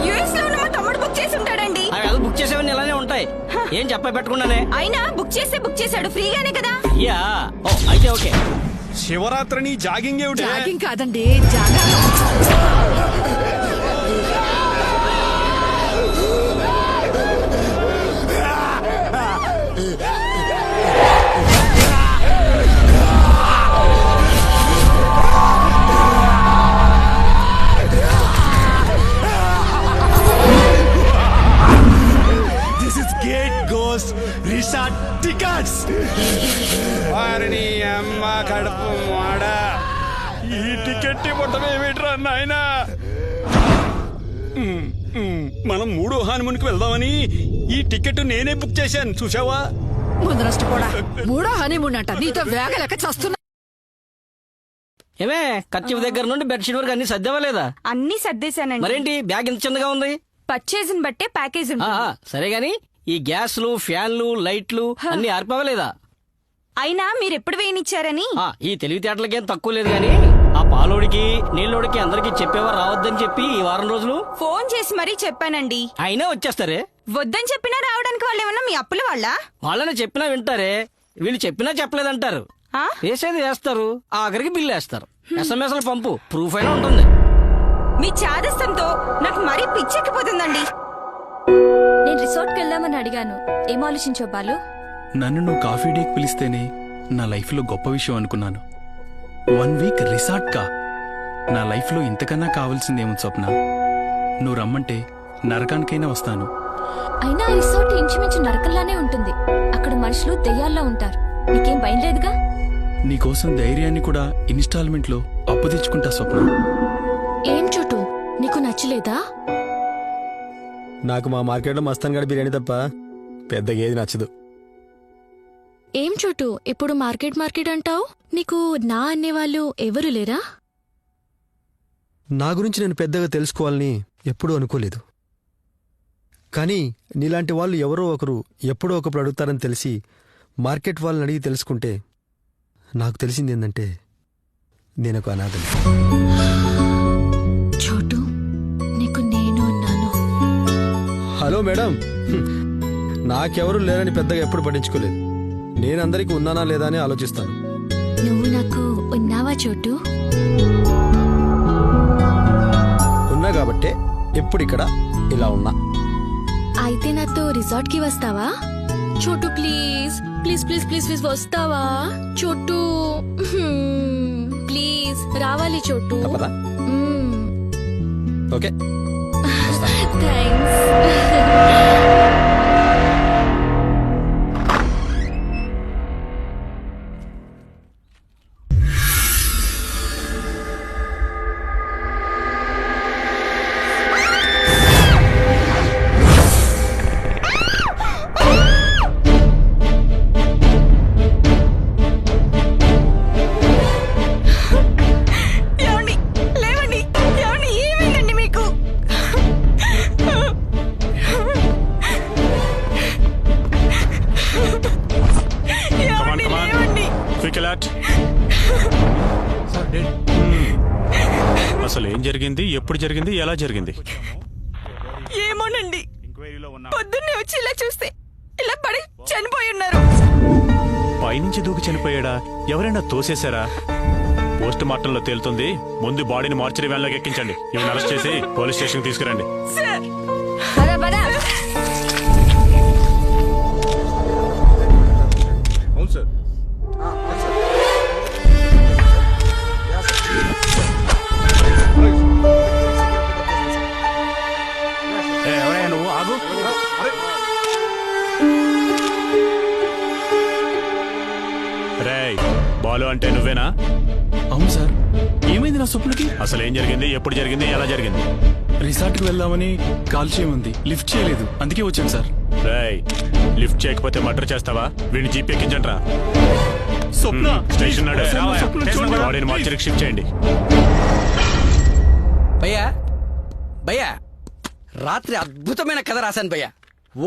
US లో ఉన్న మా తమ్ముడు బుక్ చేసి ఉంటాడండి. అవి బుక్ చేసేవన్నీ ఇలానే ఉంటాయి. ఏం చెప్ప పెట్టకుండానే. అయినా బుక్ చేశాడు ఫ్రీగానే కదా. యా ఓ అయితే ఓకే. శివరాత్రిని జాగింగ్ ఏమిటి? జాగింగ్ కాదండి, జాగారం. This is Gate Ghost Resort Tickets. వారిని అమ్మ కడుపు మాడ. ఈ టికెట్ ఇవ్వటం ఏమిట్రా నాయనా? మనం 3వ హానిమూన్కి వెళ్దామని ఈ టికెట్ నేనే బుక్ చేశాను, చూసావా? ముందు నష్టపోడా. 3వ హనీమూన్ అంట, నీతో వేగ లెక్క చస్తున్నా. ఏమే ఖర్చు దగ్గర నుండి బెడ్షీట్ వరకు అన్ని సర్దేవా లేదా? అన్ని సర్దేశానండి. మరేంటి బ్యాగ్ ఇంత చిన్నగా ఉంది? పర్చేజ్ బట్టే ప్యాకేజ్ ఉంటుంది. సరే గాని ఈ గ్యాస్లు ఫ్యాన్లు లైట్లు అన్ని ఆర్పవలేదా? అయినా మీరు ఎప్పుడు వేయనిచ్చారని. ఈ తెలివితేటలకేం తక్కువ లేదు గాని ఆ పాలోడికి నీళ్ళోడికి అందరికి చెప్పేవారు రావద్దని చెప్పి ఈ వారం రోజులు ఫోన్ చేసి మరీ చెప్పానండి. అయినా వచ్చేస్తారే. వద్దని చెప్పినా రావడానికి వాళ్ళు ఏమన్నా మీ అప్పుల వాళ్ళని చెప్పినా వింటారే, వీళ్ళు చెప్పినా చెప్పలేదంటారు. వేసేది వేస్తారు, ఆఖరికి బిల్లు వేస్తారు. ఎస్ఎంఎస్ల పంపు ప్రూఫ్ అయినా ఉంటుంది. మీ చాదస్తంతో నాకు మరీ పిచ్చెక్కిపోతుందండి. నేను రిసార్ట్కి వెళ్దామని అడిగాను, ఏం ఆలోచించావు బాలు? నన్ను నువ్వు కాఫీ డేకి పిలిస్తేనే నా లైఫ్లో గొప్ప విషయం అనుకున్నాను. 1 వీక్ రిసార్ట్ కా? నా లైఫ్లో ఇంతకన్నా కావాల్సిందేమో స్వప్న. నువ్వు రమ్మంటే నరకానికైనా వస్తాను. అయినా ఆ రిసార్ట్ ఇంచుమించు నరకంలానే ఉంటుంది. అక్కడ మనుషులు దెయ్యాల్లా ఉంటారు. నీకేం భయం లేదుగా? నీకోసం ధైర్యాన్ని కూడా ఇన్స్టాల్మెంట్ లో అప్పు తెచ్చుకుంటా స్వప్న. ఏం చోటు నీకు నచ్చలేదా? నాకు మా మార్కెట్లో మస్తాన్ గడి బిర్యానీ తప్ప పెద్దగా ఏది నచ్చదు. ఏం చోటు ఇప్పుడు మార్కెట్ అంటావు? నీకు నా అనేవాళ్ళు ఎవరు లేరా? నా గురించి నేను పెద్దగా తెలుసుకోవాలని ఎప్పుడూ అనుకోలేదు. కానీ నీలాంటి వాళ్ళు ఎవరో ఒకరు ఎప్పుడో ఒకప్పుడు అడుగుతారని తెలిసి మార్కెట్ వాళ్ళని అడిగి తెలుసుకుంటే నాకు తెలిసింది ఏంటంటే నేను ఒక అనాథని. చోటు నీకు నేను ఉన్నాను. హలో మేడం, నాకెవరూ లేరని పెద్దగా ఎప్పుడు పట్టించుకోలేదు. నేను అందరికీ ఉన్నానా లేదా అని ఆలోచిస్తాను. నువ్వు నాకు ఉన్నావా చోటు? ఉన్నా కాబట్టే ఎప్పుడు ఇక్కడ ఇలా ఉన్నా. అయితే నాతో రిసార్ట్ కి వస్తావా? చోటు please please please please please వస్తావా చోటు? ప్లీజ్ రావాలి చోటు. Okay thanks. అసలు ఏం జరిగింది, ఎప్పుడు జరిగింది, ఎలా జరిగింది? ఏమోనండి, పొద్దున్నే వచ్చి ఇలా చూస్తే ఇలా పడి చనిపోయి ఉన్నారు. పైనుంచి దూకి చనిపోయాడా? ఎవరైనా తోసేశారా? పోస్ట్ మార్టంలో తేలుతుంది. ముందు బాడీని మార్చరీ వ్యాన్ లోకి ఎక్కించండి. ఇవి అరెస్ట్ చేసి పోలీస్ స్టేషన్ తీసుకురండి. అవును సార్. ఎవరైనా నువ్వు ఆగు. రేయ్, బాలు అంటే నువ్వేనా? అవును సార్. ఏమైంది నా స్వప్నకి? అసలు ఏం జరిగింది, ఎప్పుడు జరిగింది, ఎలా జరిగింది? రిసార్ట్కి వెళ్దామని కాల్ చేయమంది, లిఫ్ట్ చేయలేదు, అందుకే వచ్చాను సార్. రేయ్, లిఫ్ట్ చేయకపోతే మర్డర్ చేస్తావా? వీడిని జీప్ ఎక్కించండ్రా. స్వప్న స్టేషన్ బాడీని మార్చరీకి షిఫ్ట్ చేయండి. భయ్యా భయ్యా రాత్రి అద్భుతమైన కథ రాశాను భయ్య.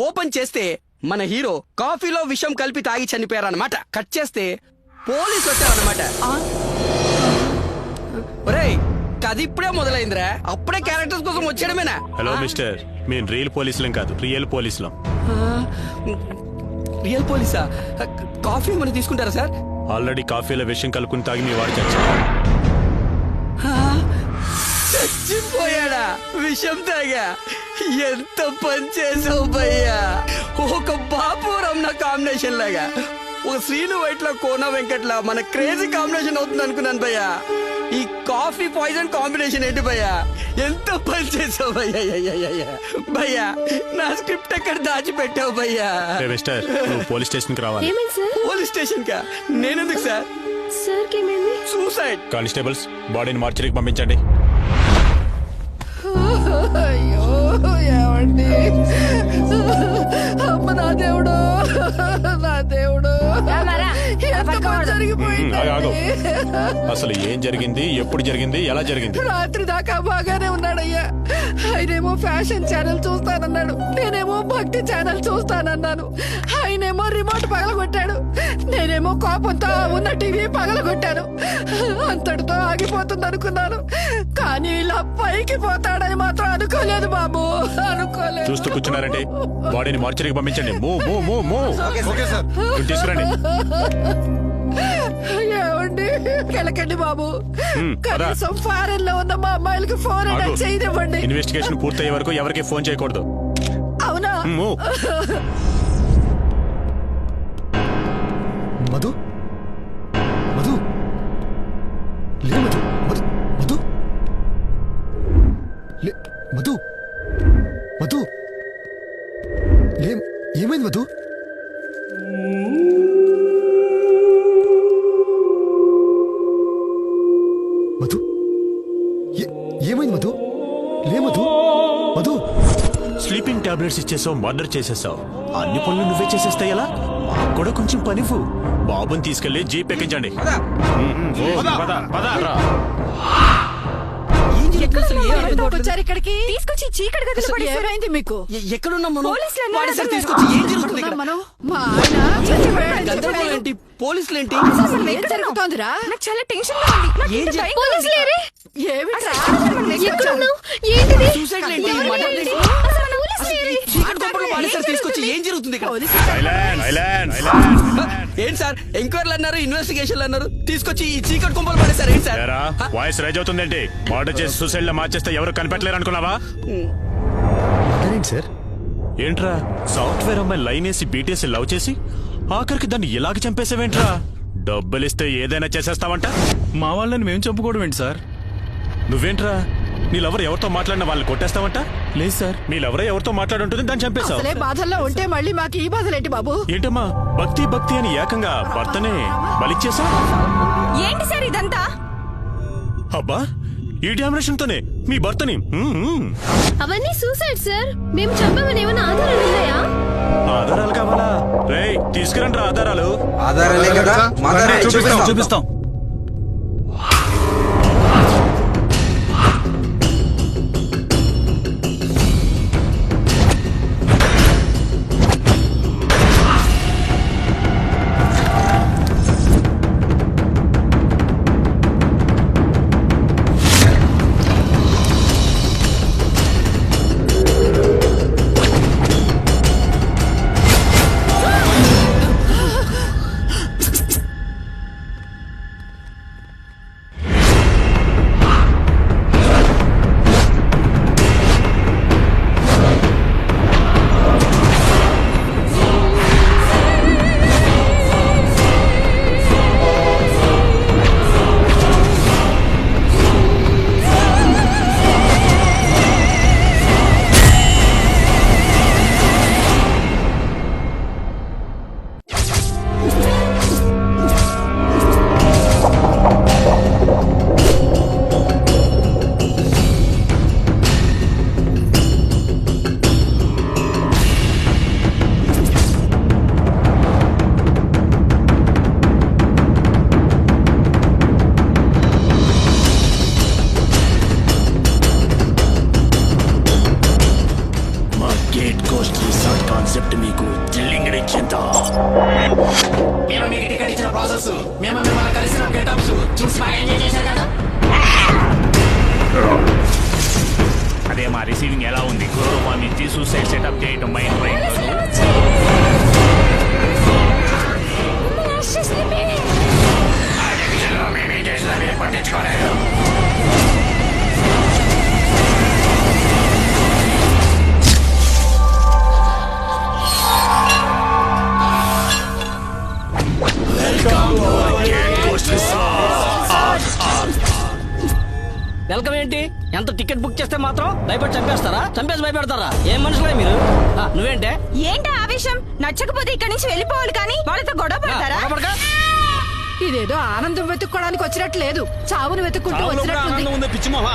ఓపెన్ చేస్తే మన హీరో కాఫీలో విషం కలిపి తాగి చనిపోయారన్నమాట. కట్ చేస్తే పోలీసు వచ్చారన్నమాట. ఒరేయ్ కథ ఇప్పుడే మొదలైందిరా, అప్పుడే క్యారెక్టర్స్ కోసం వచ్చాడమేనా? హలో మిస్టర్, మేము రియల్ పోలీసులం కాదు, రియల్ పోలీసులం. రియల్ పోలీసా? కాఫీ ఏమైనా తీసుకుంటారా సార్? ఆల్రెడీ కాఫీలో విషయం కలుపుకుని తాగి మీ వాడు చచ్చాడు. చచ్చిపోయాడా? విషం తాగా? ఎంత పని చేసావు భయ్యా. ఒక బాపు రమణ కాంబినేషన్ లాగా, ఒక శ్రీను వైట్ల కోన వెంకట్ల మన క్రేజీ కాంబినేషన్ అవుతుంది అనుకున్నాను భయ్యా. ఈ కాఫీ పాయిజన్ కాంబినేషన్ ఏంటి భయ్యా? ఎంత పని చేసావు భయ్యా. భయ్యా నా స్క్రిప్ట్ ఎక్కడ దాచిపెట్టావు భయ్యా? మిస్టర్, నువ్వు పోలీస్ స్టేషన్ కి రావాలి. పోలీస్ స్టేషన్ కా? నేనెందుకు సార్? సూసైడ్. కానిస్టేబుల్స్, బాడీని మార్చరీకి పంపించండి. అయ్యో ఏమండి, అమ్మ నా దేవుడు, నా దేవుడు, ఆగు. అసలు ఏం జరిగింది, ఎప్పుడు జరిగింది, ఎలా జరిగింది? రాత్రి దాకా బాగానే ఉన్నాడయ్యా. ఆయనేమో ఫ్యాషన్ ఛానల్ చూస్తానన్నాడు, నేనేమో భక్తి ఛానల్ చూస్తానన్నాను. ఆయనేమో రిమోట్ పగలగొట్టాడు, నేనేమో కోపంతో ఉన్న టీవీ పగలగొట్టాను. అంతటితో ఆగిపోతుంది అనుకున్నాను, కానీ ఇలా పైకి పోతాడని మాత్రం అనుకోలేదు బాబు, అనుకోలేదు. చూస్తూ కూర్చున్నారంటే బాడీని మార్చరీకి పంపించండి. తీసుకురండి. ఏమండి కెలకండి బాబు, కనీసం ఫారెన్ లో ఉన్న మా అమ్మాయిలకి ఫోన్ చేయనివ్వండి. ఇన్వెస్టిగేషన్ పూర్తయ్యే వరకు ఎవరికి ఫోన్ చేయకూడదు. అవునా? మధు మధు లే మధు మధు మధు లే మధు మధు లే, ఏమైంది మధు? మధు ఏమైంది మధు? లే మధు మధు. స్లీపింగ్ టాబ్లెట్స్ ఇచ్చేసావు, మర్డర్ చేసేసావు, అన్ని పనులు నువ్వే చేసేస్తాయి ఎలా? మాకు కూడా కొంచెం పనివ్వు. బాబుని తీసుకెళ్లి జీప్ ఎక్కించండి. ఇక్కడికి తీసుకొచ్చి చీకటి గదిలో పడేసారైంది మీకు. ఎక్కడున్నా తీసుకొచ్చి ఏం జరుగుతుంది మనం? మా ఆయన ఏంటి? పోలీసులు ఏంటి? ఏం జరుగుతోందిరా? నాకు చాలా టెన్షన్ గా ఉంది. తీసుకొచ్చి ఏం జరుగుతుంది? ఏంటి సార్, ఎంక్వైరీలు అన్నారు, ఇన్వెస్టిగేషన్లు అన్నారు, తీసుకొచ్చి ఈ చీకటి కుంపలు పడేసారు. ఏంటి సార్ వాయిస్ రైజ్ అవుతుందేంటి? మర్డర్ చేసి సూసైడ్ లో మార్చేస్తే ఎవరు కనిపెట్టలేరు అనుకున్నావా? సార్ ఏంట్రా, సాఫ్ట్వేర్ అమ్మాయి లైన్ వేసి బీటేసి లవ్ చేసి ఆఖరికి దాన్ని ఇలాగ చంపేసావేంట్రా? డబ్బులిస్తే ఏదైనా చేసేస్తావంట. మా వాళ్ళని మేము చంపుకోవడం ఏంటి సార్? నువ్వేంట్రా, నీ లవర్ ఎవరితో మాట్లాడిన వాళ్ళని కొట్టేస్తావంట? లేదు సార్, నీ లవర్ ఎవరితో మాట్లాడుంటుంది, దాన్ని చంపేశావు. అసలే బాధల్లో ఉంటే మళ్ళీ మాకు ఈ బాధలేంటి బాబు? ఏంటమ్మా భక్తి భక్తి అని ఏకంగా భర్తనే బలిచ్చేసా? ఏంటి సార్ ఇదంతా? అబ్బా, ఈ డామినేషన్ తోనే మీ భర్తని. అవన్నీ సూసైడ్ సార్. మేము చంపామని ఏమైనా ఆధారాలు ఉన్నాయా? ఆధారాలు కావాలా? రేయ్ తీసుకురండి ఆధారాలు. ఆధారాలే కదా, చూపిస్తాం. కాన్సెప్ట్ మీకు థ్రిల్లింగ్ ఇచ్చేంత మేము మీకు టికెట్ ఇచ్చిన ప్రాసెస్ మేము మిమ్మల్ని కలిసిన గెటప్స్ చూసి బాగా ఎంజాయ్ చేశారు కదా. అదే మా రిసీవింగ్ ఎలా ఉంది? క్లోరోఫామ్ ఇచ్చి సూసైడ్ సెటప్ చేయటం మైండ్ బ్రెయిన్ పట్టించుకోలేదు. వెల్కమ్ ఏంటి? ఎంత టికెట్ బుక్ చేస్తే మాత్రం భయపడి చంపేస్తారా? చంపేసి భయపెడతారా? ఏం మనుషులే మీరు? నువ్వేంటే? ఏంటి ఆవేశం? నచ్చకపోతే ఇక్కడి నుంచి వెళ్ళిపోవాలి కానీ వాళ్ళతో గొడవ పడతారా? ఇదేదో ఆనందం వెతుక్కోవడానికి వచ్చినట్టు లేదు, చావును వెతుక్కుంటూ వచ్చినట్టు. పిచ్చిమోహా,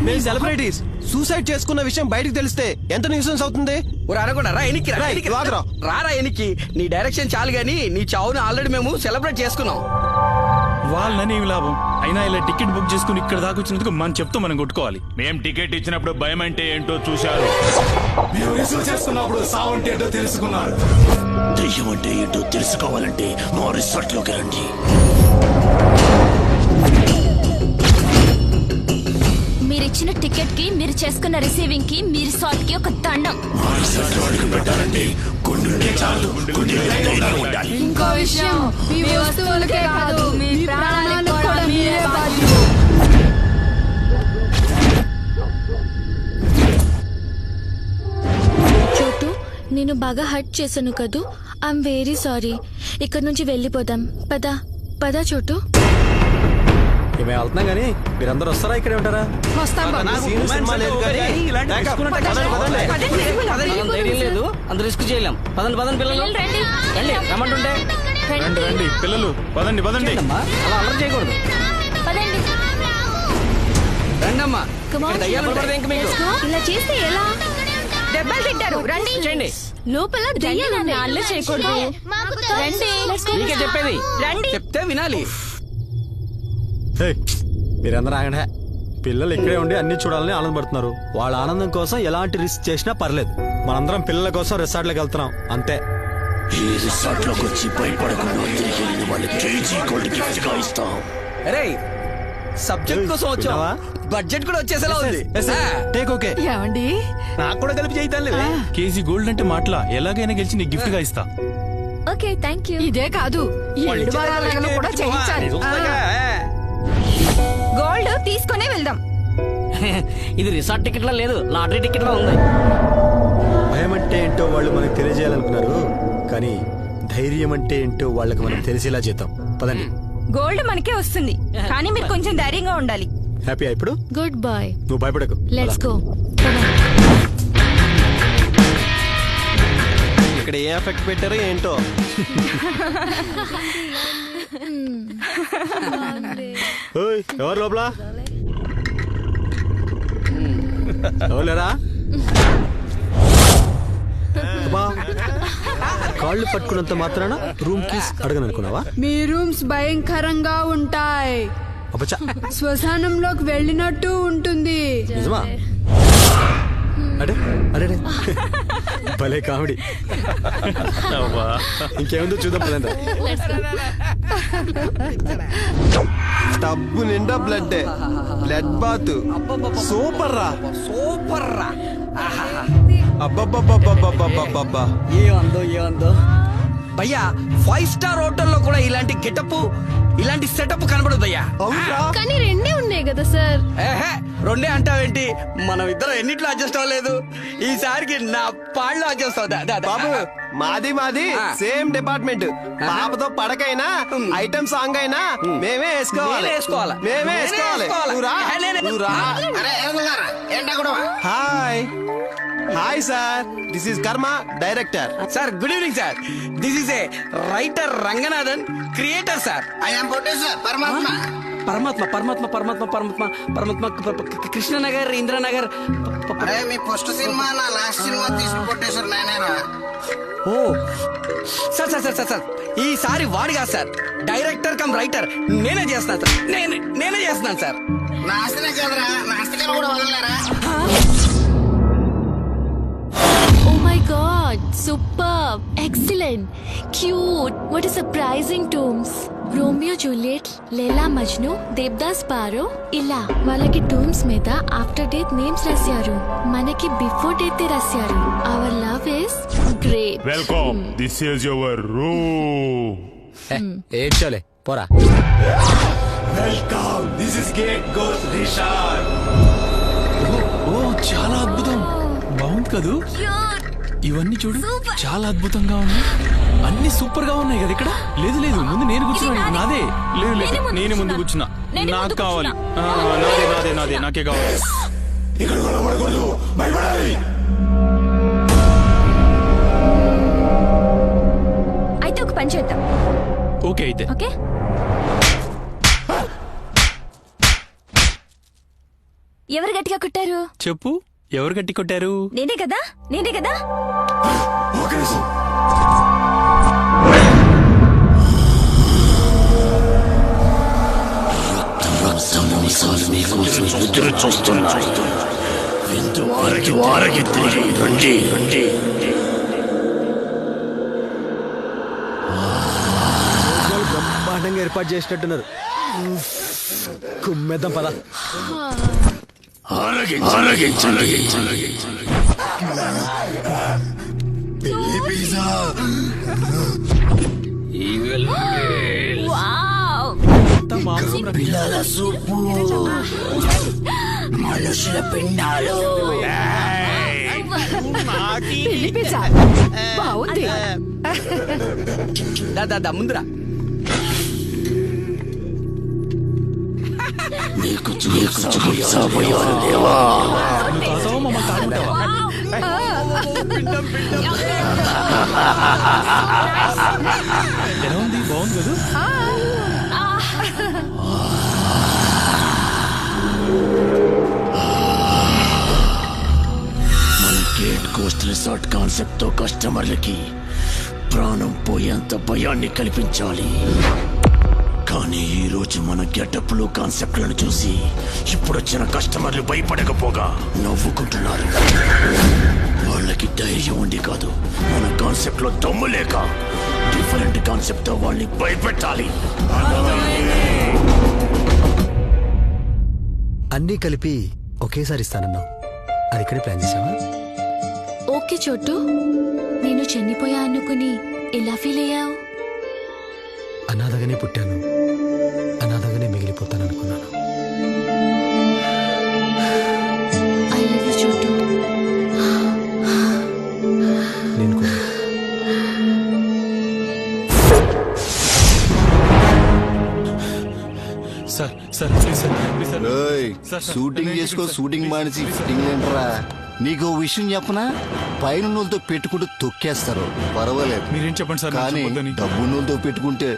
మేము సెలబ్రిటీస్ సూసైడ్ చేసుకున్న విషయం బయటకు తెలిస్తే ఎంత న్యూసెన్స్ అవుతుంది. రారా ఎనికి. నీ డైరెక్షన్ చాలు గానీ నీ చావును ఆల్రెడీ మేము సెలబ్రేట్ చేసుకున్నాం. వాళ్ళని ఏమి లాభం? అయినా ఇలా టికెట్ బుక్ చేసుకుని ఇక్కడ దాకా వచ్చినందుకు మనం చెప్తూ మనం కొట్టుకోవాలి. మేం టికెట్ ఇచ్చినప్పుడు భయం అంటే ఏంటో చూశారు. మేము రిసీవ్ చేసుకున్నప్పుడు సావు అంటే ఏంటో తెలుసుకున్నారు. దెయ్యం అంటే ఏంటో తెలుసుకోవాలంటే మా రిసార్ట్ లోకి రండి. మీరిచ్చిన టికెట్ కి, మీరు చేసుకున్న రిసీవింగ్ కి, మీ రిసార్ట్ కి ఒక దండం. ఇంకో విషయం, మీ వస్తువులకే కాదు మీ ప్రాణాలకు కూడా మీరే బాధ్యులు. చోటు, నేను బాగా హర్ట్ చేశాను కదూ. I'm very sorry. ఇక్కడ నుంచి వెళ్ళిపోదాం. పద పద చోటు. మేము వెళ్తున్నాం కానీ మీరందరూ వస్తారా? ఇక్కడే ఉంటారా? ధైర్యం లేదు, అంత రిస్క్ చేయలేం. పదండి పదండి పిల్లలు, రండి రమ్మంటుంటే. రండి రండి పిల్లలు, పదండి పదండి. అలా అల్లరి చేయకూడదు. రండమ్మా. ఇలా చేస్తే ఎలా? దెబ్బలు తింటారు. రండి చేయండి. లోపల దయ్యాలు అల్లరి చేయకూడదు. రండి. మీకే చెప్పేది, రండి. చెప్తే వినాలి. మీరందరూ ఆగండి. పిల్లలు ఇక్కడే ఉండి అన్ని చూడాలని ఆనందపడుతున్నారు. వాళ్ళ ఆనందం కోసం ఎలాంటి రిస్క్ చేసినా పర్లేదు. మనందరం పిల్లల కోసం రిసార్ట్లోకి వెళ్తున్నాం అంతే. ఈ రిసార్ట్ లోకి వచ్చి భయపడకుండా తిరిగి వెళ్ళిన వాళ్ళకి కేజీ గోల్డ్ గిఫ్ట్ గా ఇస్తాం. అరే సబ్జెక్ట్ కోసం వచ్చావా? బడ్జెట్ కూడా వచ్చేసేలా ఉంది. Take okay. ఏమండి, నాకు కూడా కలిపి చేయితాను. కేజీ గోల్డ్ అంటే మాటలా, ఎలాగైనా గెలిచి నీకు గిఫ్ట్ గా ఇస్తా. Okay thank you. ఇదే కాదు, 7 వారాల నగలు కూడా చేయించాలి. గోల్డ్ తీసుకునే వెళ్దాం. ఇది రిసార్ట్ టికెట్ లా లేదు, లాటరీ టికెట్ లా ఉంది. భయం అంటే ఏంటో వాళ్ళు మనకు తెలియజేయాలనుకున్నారు, కానీ ధైర్యం అంటే ఏంటో వాళ్ళకి మనం తెలిసేలా చేద్దాం. పదండి. గోల్డ్ మనకే వస్తుంది, కానీ మీరు కొంచెం ధైర్యంగా ఉండాలి. హ్యాపీ ఇప్పుడు? Good boy. నువ్వు భయపడకు. Let's go. ఇక్కడ ఏ ఎఫెక్ట్ పెట్టారో ఏంటో. ఎవరు లోపల? ఎవరులేరా? కాళ్ళు పట్టుకున్నంత మాత్రాన రూమ్ కీస్ అడగననుకున్నావా? మీ రూమ్స్ భయంకరంగా ఉంటాయి. శ్మశానంలోకి వెళ్ళినట్టు ఉంటుంది. నిజమా? అడే అడే భలే కామెడీ. ఇంకేముందో చూద్దాం పదండి. టబ్బు నిండా బ్లడ్, బ్లడ్ బాత్. సూపర్ రా, సూపర్ రా. అబ్బబ్బబ్బబ్బబ్బబ్బబ్బబ్బా, ఏమందో భయ్యా. 5 స్టార్ హోటల్లో కూడా ఇలాంటి గెటప్, ఇలాంటి సెటప్ కనబడదు భయ్యా. కానీ రెండే ఉన్నాయి కదా సార్. రెండే అంటావేంటి? మనం ఇద్దరం ఎన్నిట్లో అడ్జస్ట్ అవ్వలేదు, ఈసారికి నా పాళ్ళు అడ్జస్ట్ అవుతా. బాబు మాది సేమ్ డిపార్ట్మెంట్. పాపతో పడకైనా ఐటమ్ సాంగ్ అయినా మేమే వేసుకోవాలి. హాయ్ సార్, దిస్ ఈస్ కర్మ, director. Sir good evening sir. This is a writer Ranganathan, creator sir. I am producer పరమాత్మ. కృష్ణనగర్, ఇంద్రనగర్. అరే మీ ఫస్ట్ సినిమా నా లాస్ట్ సినిమా తీసిన ప్రొడ్యూసర్ నేనేనా? ఓ సార్ ఈసారి వాడిగా సార్, డైరెక్టర్ కమ్ రైటర్ నేనే చేస్తాను సార్. నేనే చేస్తున్నాను సార్. నాస్తినే కదరా, నాస్తికలు కూడా వదలలేరా? Oh my god, superb, excellent, cute. What a surprising tombs. Romeo Juliet, Laila Majnu, Devdas Paro ఇలా వాళ్ళకి టూమ్స్ మీద ఆఫ్టర్ డెత్ నేమ్స్ రాశారు. మనకి బిఫోర్ డెత్ రాశారు. Our love is great. Welcome, this is your room. ఏడ్చోలే పోరా. Welcome, this is gate ghost resort. ఓ చాలా అద్భుతం, బాగుంది కదూ. ఇవన్నీ చూడు, చాలా అద్భుతంగా ఉంది. అన్ని సూపర్ గా ఉన్నాయి కదా ఇక్కడ. లేదు లేదు, ముందు నేను కూర్చున్నాను. నాదే. లేదు లేదు, నేనే ముందు కూర్చున్నా. నాకు కావాలి. నాదే నాదే నాదే, నాకే కావాలి. ఇక్కడ గొడవపడకూడదు, భయపడాలి. అయితే ఒక పని చేద్దాం. ఓకే అయితే. ఓకే, ఎవరు గట్టిగా కొట్టారు చెప్పు. ఎవరు గట్టి కొట్టారు? నేనే కదా, నేనే కదా. ఎదురు చూస్తున్నాయి. విందు వారకి తిరిగి రండి రండి. బ్రహ్మాండంగా ఏర్పాటు చేసినట్టున్నారు. కుమ్మేద్దాం పద. పిల్లల సూపు, మనుషుల పిండాలు. బాగుంది. ముందురా. నీకు చూసాబోయాను దేవా. ఎలా ఉంది? బాగుంది కదా. మన గేట్ కోస్ట్ రిసార్ట్ కాన్సెప్ట్ తో కస్టమర్లకి ప్రాణం పోయేంత భయాన్ని కల్పించాలి. కానీ ఈ రోజు మన గెటప్ లో కాన్సెప్ట్లను చూసి ఇప్పుడొచ్చిన కస్టమర్లు భయపడకపోగా నవ్వుకుంటున్నారు. వాళ్ళకి ధైర్యం ఉండి కాదు, మన కాన్సెప్ట్ లో దమ్ము లేక డిఫరెంట్ కాన్సెప్ట్ తో వాళ్ళని భయపెట్టాలి. అన్నీ కలిపి ఒకేసారి ఇస్తానన్నావు. అది ఇక్కడే ప్లాన్ చేసావా? ఓకే చోటు, నేను చనిపోయా అనుకుని ఎలా ఫీల్ అయ్యావు? అనాథగానే పుట్టాను, అనాథగానే మిగిలిపోతాను అనుకున్నాను. ఐ లవ్ యూ చోటు. నేను కూడా. Sir sir please sir, please sir. Shooting చేసుకో, షూటింగ్ మానేసి ఫిట్టింగ్ ఏంట్రా? నీకు విషయం చెప్పనా? పైన నూలుతో పెట్టుకుంటూ తొక్కేస్తారు, పర్వాలేదు. మీరేం చెప్పండి సార్, కానీ డబ్బు నూలుతో పెట్టుకుంటే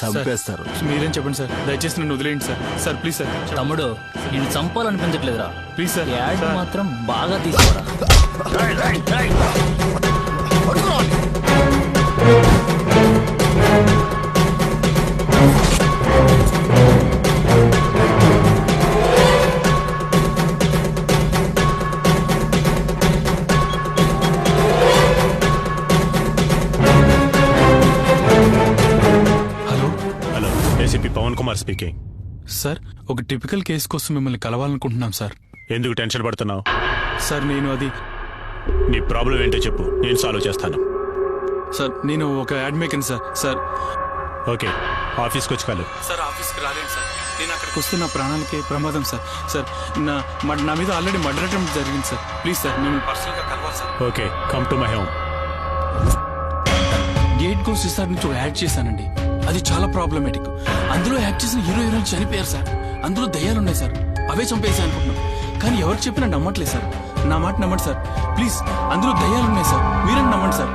చంపేస్తారు. మీరేం చెప్పండి సార్, దయచేసి నన్ను వదిలేయండి సార్. Sir please sir. తమ్ముడు, నేను చంపాలనిపించట్లేదురా. Please sir. యాడ్ మాత్రం బాగా తీసుకోరా. పవన్ కుమార్ స్పీకింగ్. సార్, ఒక టిపికల్ కేసు కోసం మిమ్మల్ని కలవాలనుకుంటున్నాం సార్. ఎందుకు టెన్షన్ పడుతున్నావు? సార్ నేను అది నీ ప్రాబ్లం ఏంటో చెప్పు, నేను సాల్వ్ చేస్తాను. సార్ నేను ఒక add maker sir. Sir okay, ఆఫీస్కి వచ్చి కలు. సార్ ఆఫీస్కి రాలేను సార్, నేను అక్కడికి వస్తే నా ప్రాణాలకి ప్రమాదం సార్. సార్ నా మీద ఆల్రెడీ మర్డర్ అటెంప్ట్ జరిగింది సార్. ప్లీజ్ సార్, మిమ్మల్ని పర్సనల్గా కలవాలి sir. Okay, come to my home. Gate coast resort నుంచి ఒక యాడ్ చేశానండి, అది చాలా ప్రాబ్లమేటిక్. అందులో యాక్ట్ చేసిన హీరోయిన్ చనిపోయారు సార్. అందులో దయ్యాలున్నాయి సార్, అవే చంపేసాయి అనుకుంటున్నాం. కానీ ఎవరు చెప్పినా నమ్మట్లేదు సార్. నా మాట నమ్మండి సార్ ప్లీజ్. అందులో దయ్యాలున్నాయి సార్, మీరని నమ్మండి సార్.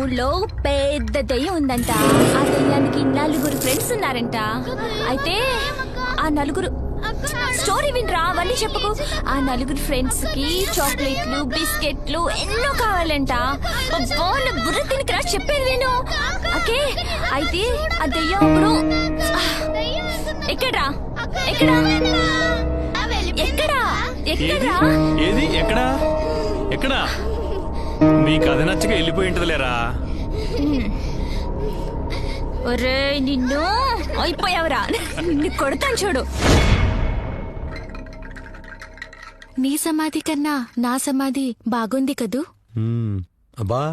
ఊళ్ళో పెద్ద దెయ్యం ఉందంట. ఆ దెయ్యానికి 4 ఫ్రెండ్స్ ఉన్నారంట. అయితే ఆ 4 స్టోరీ వినరా, అవన్నీ చెప్పకు. ఆ 4 ఫ్రెండ్స్ కి చాక్లెట్లు, బిస్కెట్లు ఎన్నో కావాలంట. బుర్ర తినకరా, చెప్పేది విను. ఓకే, అయితే ఆ దెయ్యం అప్పుడు ఎక్కడా ఎక్కడా ఎక్కడా ఎక్కడా ఏది ఎక్కడా ఎక్కడా మీ కథ నచ్చగా వెళ్ళిపోయి ఉంటదిలేరా. ఒరే నిన్ను అయిపోయావరా, నిన్ను కొడతాను చూడు. నీ సమాధి కన్నా నా సమాధి బాగుంది కదూ. అబ్బా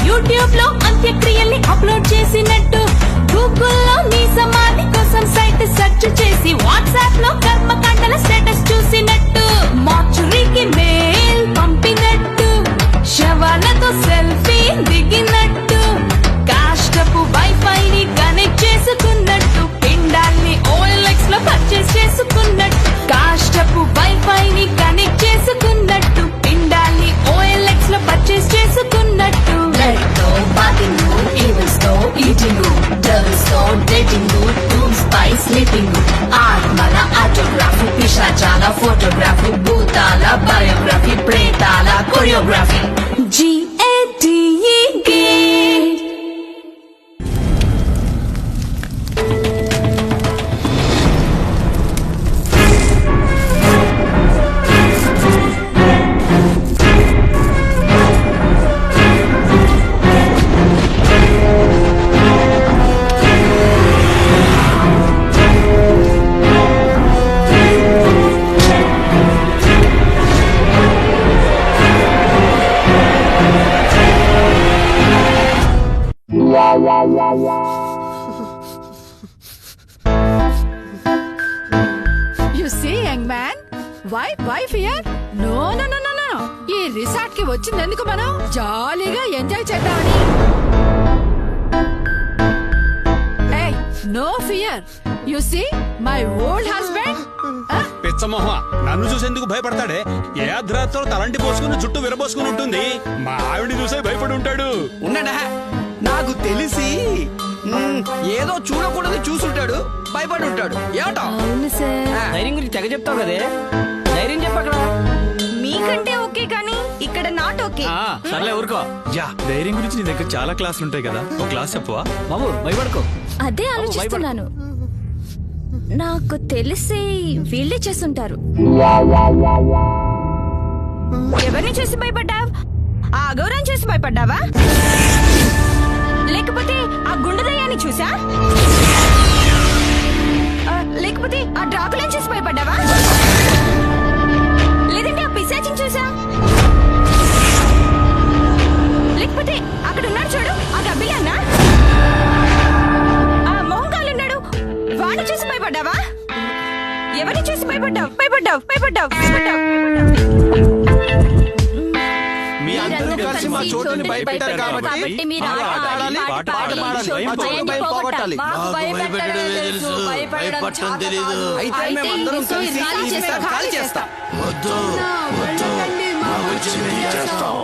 యూట్యూబ్ లో అంత్యక్రియల్ని అప్లోడ్ చేసినట్టు, గూగుల్లో నీ సమాధి కోసం సైట్ సెర్చ్ చేసి వాట్సాప్ లో కర్మకాండల స్టేటస్ చూసినట్టు, మార్చురీకి మెయిల్ పంపినట్టు, శవాలతో సెల్ఫీ దిగినట్టు, కాష్టపు వైఫైని కనెక్ట్ చేసుకున్నట్టు, పిండాల్ని OLX లో పర్చేస్ చేసుకున్నట్టు, కాష్టపు వైఫైని కనెక్ట్ చేసుకున్నట్టు, పిండాల్ని OLX లో పర్చేస్ చేసుకున్నట్టు. ఆత్మల ఆటోగ్రాఫీ, పిశాచాల ఫోటోగ్రఫీ, భూతాల బయోగ్రఫీ, ప్రేతాల choreography. GATE You see, young man? Why fear? No. ఈ రిసార్ట్ కి వచ్చిందెందుకు మనం జాలీగా ఎంజాయ్ చేద్దామని. No fear. You see my old husband. పిచ్చమోహ నన్ను చూసేందుకు భయపడతాడే? ఏ అర్ధరాత్రిలో తలంటి పోసుకుని చుట్టూ విరబోసుకుని ఉంటుంది. మా ఆవిడ చూసే భయపడి ఉంటాడు. ఉన్నాడా? నాకు తెలిసి ఏదో చూడకూడదు చూసుంటాడు, భయపడి ఉంటాడు. ఏమంటావు? ధైర్యం గురించి తెగ చెప్తావు కదే, ధైర్యం చెప్పక్కడ. మీకంటే ఓకే కానీ ఇక్కడ నాట్ ఓకే. సర్లే ఊరుకో. యా ధైర్యం గురించి నీ దగ్గర చాలా క్లాసులు ఉంటాయి కదా, ఒక క్లాస్ చెప్పవా? బాబు భయపడుకో. అదే ఆలోచిస్తున్నాను. నాకు తెలిసి వీళ్ళే చేస్తుంటారు. ఎవరిని చూసి భయపడ్డావు? ఆ అగౌరవం చూసి భయపడ్డావా, లేకపోతే ఆ గుండెదయ్యాన్ని చూసా, లేకపోతే ఆ డ్రాకులను చూసి భయపడ్డావా, లేదంటే ఆ పిశాచిని చూసా, లేకపోతే అక్కడ ఉన్నాడు చూడు ఆ గబ్బిలన్నా, ఆ మోహంకాలున్నాడు వాడిని చూసి భయపడ్డావా? ఎవరిని చూసి భయపడ్డావు? భయపడ్డావు భయపడ్డావు భయపడ్డావు మీ అందరూ కలిసి మా చోటుని భయపెట్టారు కాబట్టి మీరు ఆడాలి, పాట పాడాలి, మా చోటు భయం పోగొట్టాలి. భయపడటం తెలీదు. అయితే మేమందరం కలిసి ఈసారి ఖాళీ చేస్తాం. వద్దు వద్దు మా వచ్చింది చేస్తాం.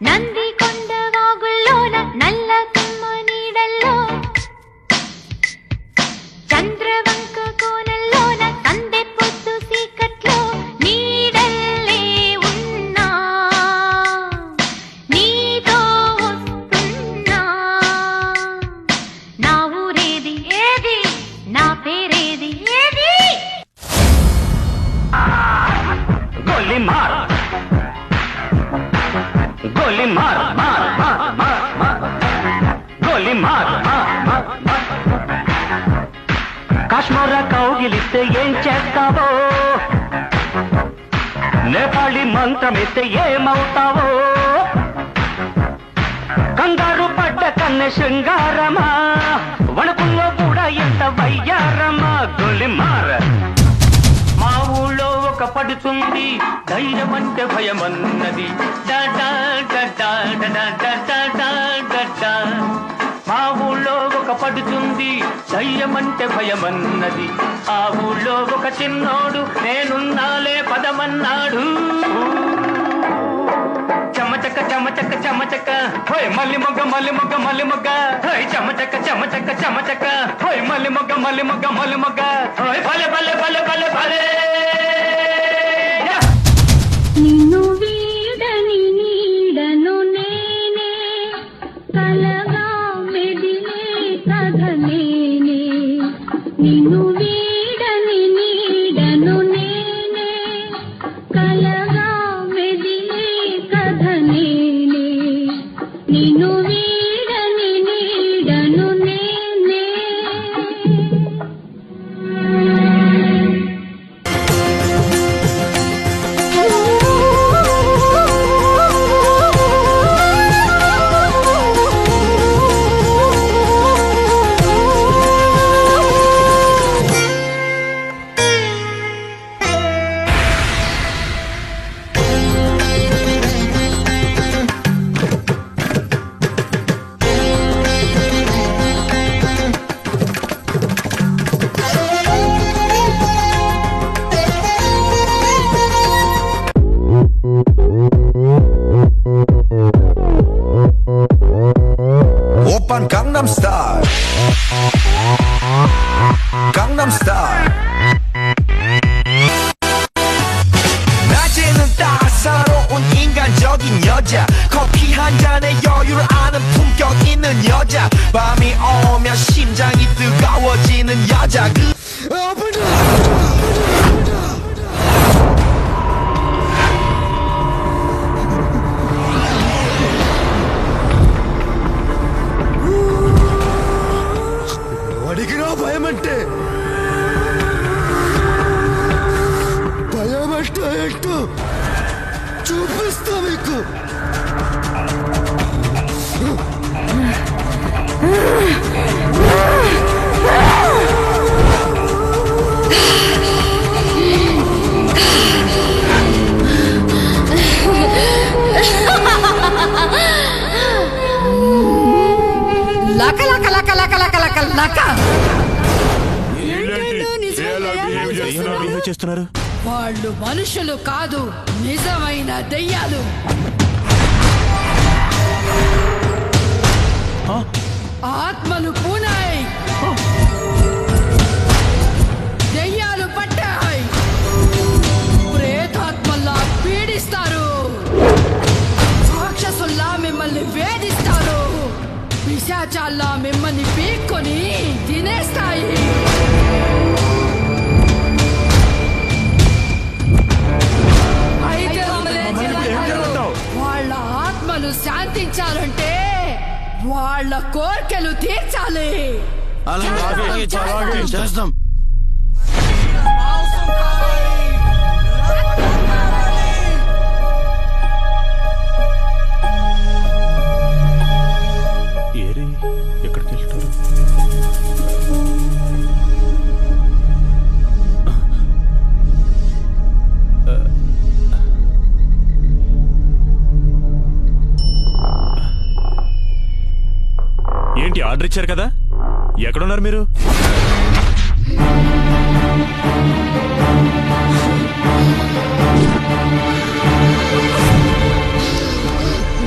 నంది కొండ వాగుల్లోన నల్ల కమ్మ నీడల్లో, చంద్రవంక కోనల్లోన సందె పొద్దు సీకట్లో నీడల్లే ఉన్నా, నీతో వస్తున్నా. నా ఊరేది ఏది, నా పేరేది ఏది? गोली मार गोली मार मार मार मार मार गोली मार मार मार मार కాశ్మీర కౌగిలిస్తే ఏం చేస్తావో, నేపాళీ మంత్రమిస్తే ఏమవుతావో, కంగారు పడ్డ కన్నె శృంగారమా, వణుకుల్లో కూడా ఎంత వయ్యారమా. గోలి మార్. మా ఊళ్ళో ఒక పడుతుంది ధైర్యం అంటే భయమన్నది. మా ఊళ్ళో ఒక పడుతుంది ధైర్యం అంటే భయమన్నది. ఆ ఊళ్ళో ఒక చిన్నోడు నేనున్నాలే పదమన్నాడు. చెమచక్క చెమచక్క చెమచక్క హోయ్ మల్లి మొగ్గ మల్లి మొగ్గ మల్లి మొగ్గ హోయ్ చెమచక్క చెమచక్క చెమచక్క హోయ్ మల్లి మొగ్గ మల్లి మొగ్గ మల్లి మొగ్గ హోయ్ భలే భలే భలే భలే భలే. నిన్ను వీడని నీడను నేనే, కలగా మెదిలే కథ నేనే. నిన్ను వీడని నీడను నేనే, కలగా మెదిలే కథ నేనే. నిన్ను వీడని నీడను నేనే. Oppan Gangnam Style Gangnam Style 낮에는 따사로운 인간적인 여자 커피 한 잔에 여유를 아는 품격 있는 여자 밤이 오면 심장이 뜨거워지는 여자 అడిగినా భయమంటే భయమంటే ఏంటో చూపిస్తా మీకు. లక లక లక లక లక లక లక చేస్తున్నారు వాళ్ళు మనుషులు కాదు, నిజమైన దెయ్యాలు. ఆత్మలు పూనాయి, దెయ్యాలు పట్టాయి, ప్రేతాత్మల్లా పీడిస్తారు, రాక్షసుల్లా మిమ్మల్ని వేధిస్తారు, పిశాచాల్లా మిమ్మల్ని పీక్కొని తినేస్తాయి. వాళ్ళ ఆత్మలు శాంతించాలంటే వాళ్ళ కోరికలు తీర్చాలి. చేస్తాం. ఏరి ఎక్కడికి వెళ్తారు? ఏంటి ఆర్డర్ ఇచ్చారు కదా, ఎక్కడున్నారు మీరు?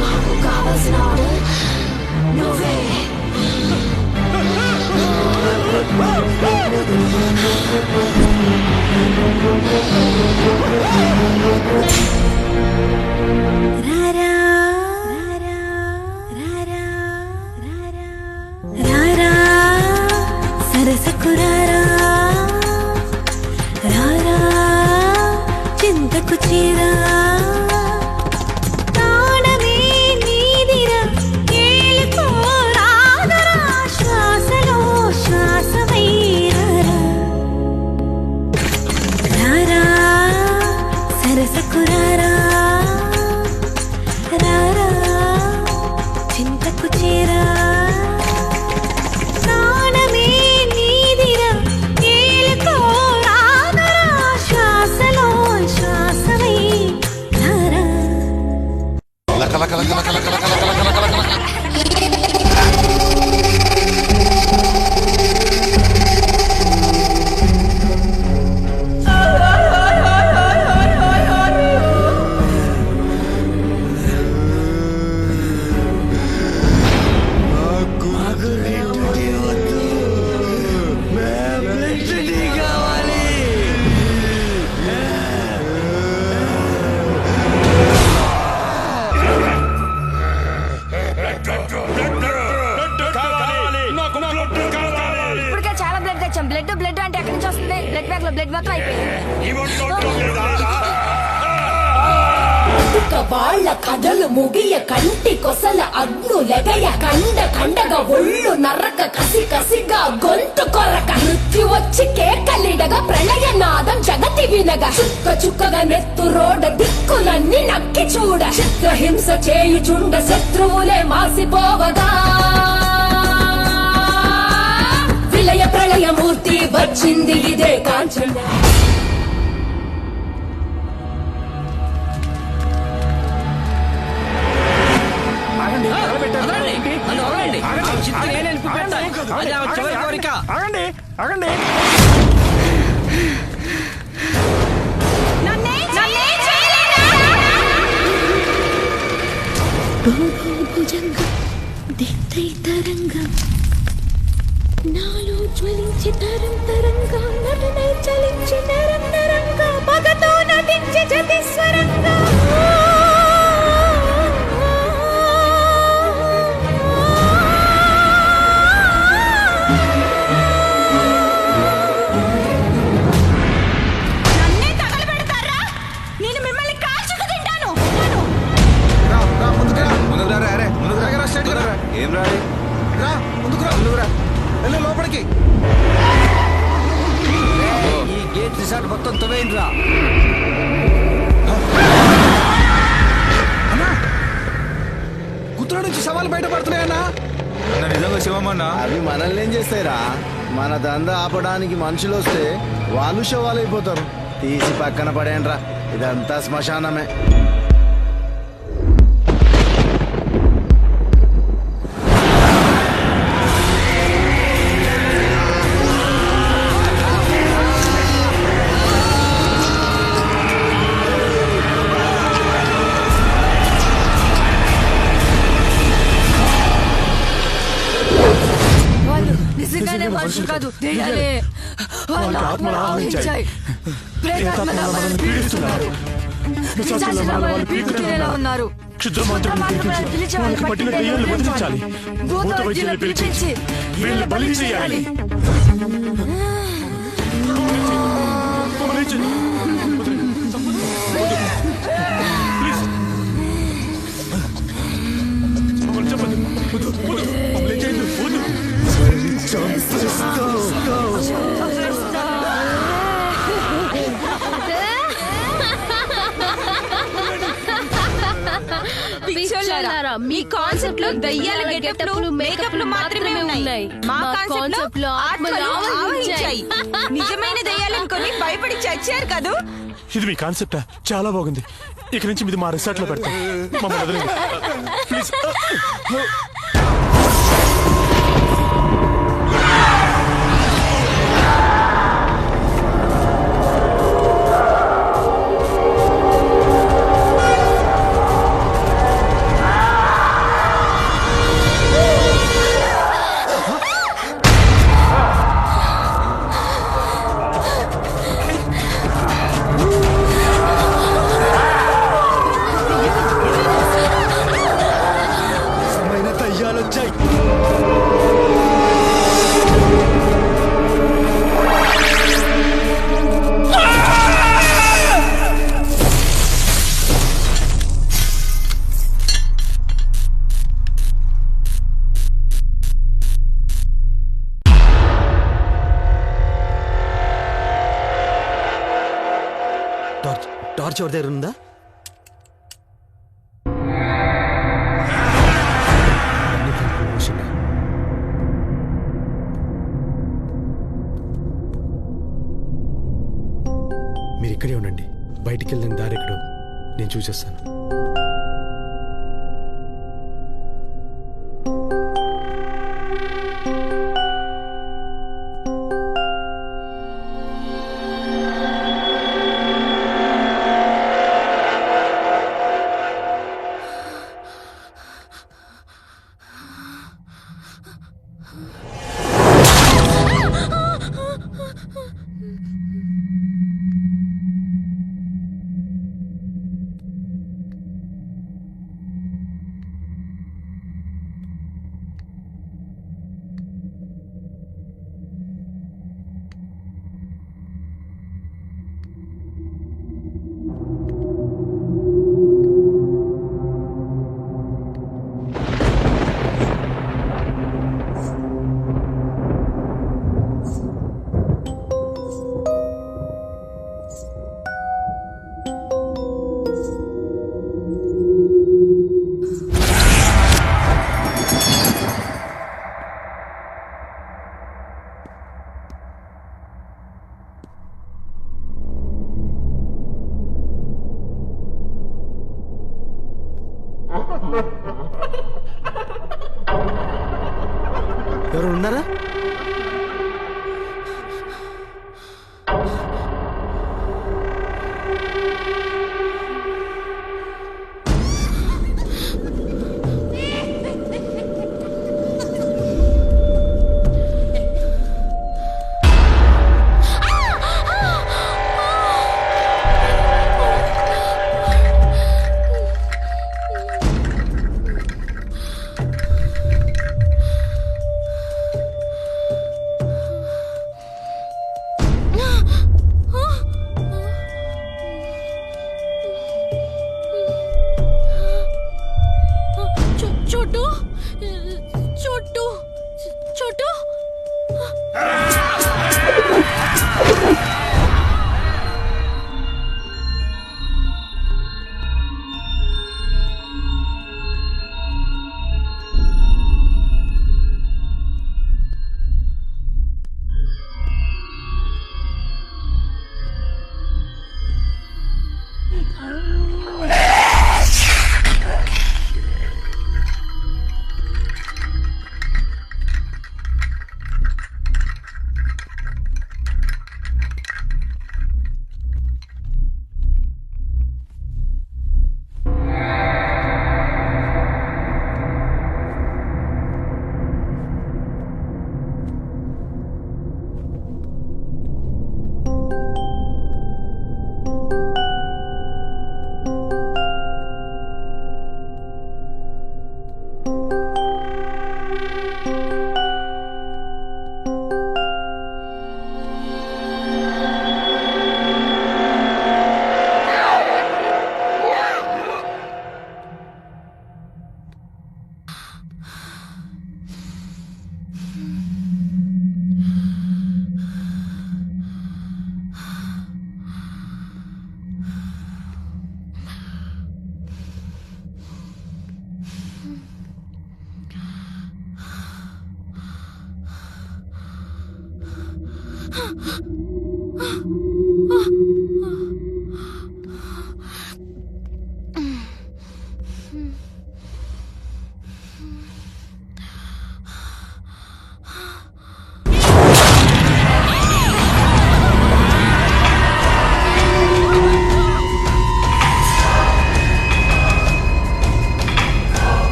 నాకు కావాల్సిన ఆర్డర్ నువ్వే. రారా సరసకు రారా, రారా చింతకు చేరా, ప్రాణమే నీదిరా, ఏలుకో రాదరా, శ్వాసలో శ్వాసమై రారా, రారా సరసకు రారా, రారా చింతకు చేరా, ప్రాణమే నీదిరా, ఏలుకో రాదరా, శ్వాసలో శ్వాసమై రారా. ఇప్పటికే చాలా బ్లడ్ తెచ్చాం. బ్లడ్ బ్లడ్ అంటే ఎక్కడి నుంచి వస్తుంది? బ్లడ్ బ్యాగ్ లో బ్లడ్ మొత్తం అయిపోయింది. వాళ్ళ కథలు ముగియ, కంటి కొసల అగ్ను లెగయ, కండ కండగా ఒళ్ళు నరక, కసి కసిగా గొంతు కొరక, మృత్యు వచ్చి కేకలిడగా, ప్రళయ నాదం జగతి వినగా, చుక్క చుక్కగా నెత్తు రోడ, దిక్కులన్నీ నక్కి చూడ, చిత్రహింస చేయుచుండ, శత్రువులే మాసిపోవగా, విలయ ప్రళయమూర్తి వచ్చింది ఇదే కాంచన. ఆగండి. భుజంగం దిత్తై తరంగం, నాలో జ్వలించి తరం తరంగా, నటనై చలించి నరం నరంగా, పగతో నటించి జతిస్వరంగా, ఏం రాడి రా, ముందుకురా, వెళ్ళు లోపలికి. ఈ గేట్ రిసార్ట్ మొత్తం తొవేయండి రా. గుత్తులో నుంచి సవాలు బయటపడుతున్నాయి. ఏమన్నా అవి మనల్ని ఏం చేస్తాయిరా? మన దందా ఆపడానికి మనుషులు వస్తే వాళ్ళు శవాలైపోతారు. తీసి పక్కన పడేయండ్రా, ఇదంతా శ్మశానమే. నిజంగానే మనుషులు కాదు, దెయ్యాలే. వాళ్ళ ఆత్మలు ఆవహించాయి. ప్రేతాత్మలు మనల్ని పీడిస్తున్నారు. పిశాచాలు మనల్ని పీకుతునేలా ఉన్నారు. క్షుద్రమాంత్రులను పిలిచి వాళ్ళకి పట్టిన దెయ్యాలను వదిలించాలి. భూత వైద్యులను పిలిపించి వీళ్ళని బలి చేయాలి. పిచ్చోళ్ళారా, మీ కాన్సెప్ట్ లో దయ్యాల గెటప్లు మేకప్లు మాత్రమే ఉన్నాయి. మా కాన్సెప్ట్ లో ఆత్మలు ఆవహించాయి. నిజమైన దయ్యాలనుకొని భయపడి చచ్చారు కదూ. ఇది మీ కాన్సెప్టా? చాలా బాగుంది. ఇక నుంచి ఇది మా రిసార్ట్ లో పెడతాం. మమ్మల్ని వదిలేండి ప్లీజ్. టార్చ్ ఎవరి దగ్గర ఉందా? మీరు ఇక్కడే ఉండండి. బయటికి వెళ్ళిన దారి ఎక్కడో నేను చూసేస్తాను. ఎవరు ఉన్నారా?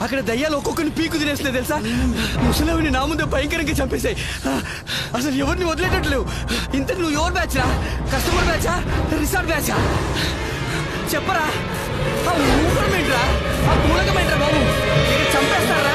అక్కడ దయ్యాలు ఒక్కొక్కరిని పీకు తినేస్తున్నాయి తెలుసా. ముసలిని నా ముందే భయంకరంగా చంపేశాయి. అసలు ఎవరిని వదిలేటట్లేవు. ఇంత నువ్వు ఎవరు బ్యాచ్ రా? కస్టమర్ బ్యాచా, రిసార్ట్ బ్యాచా? చెప్పరా. ఆ ఊగమేంట్రా, ఆ పూలకమేంట్రా బాబు, ఇక్కడ చంపేస్తారా?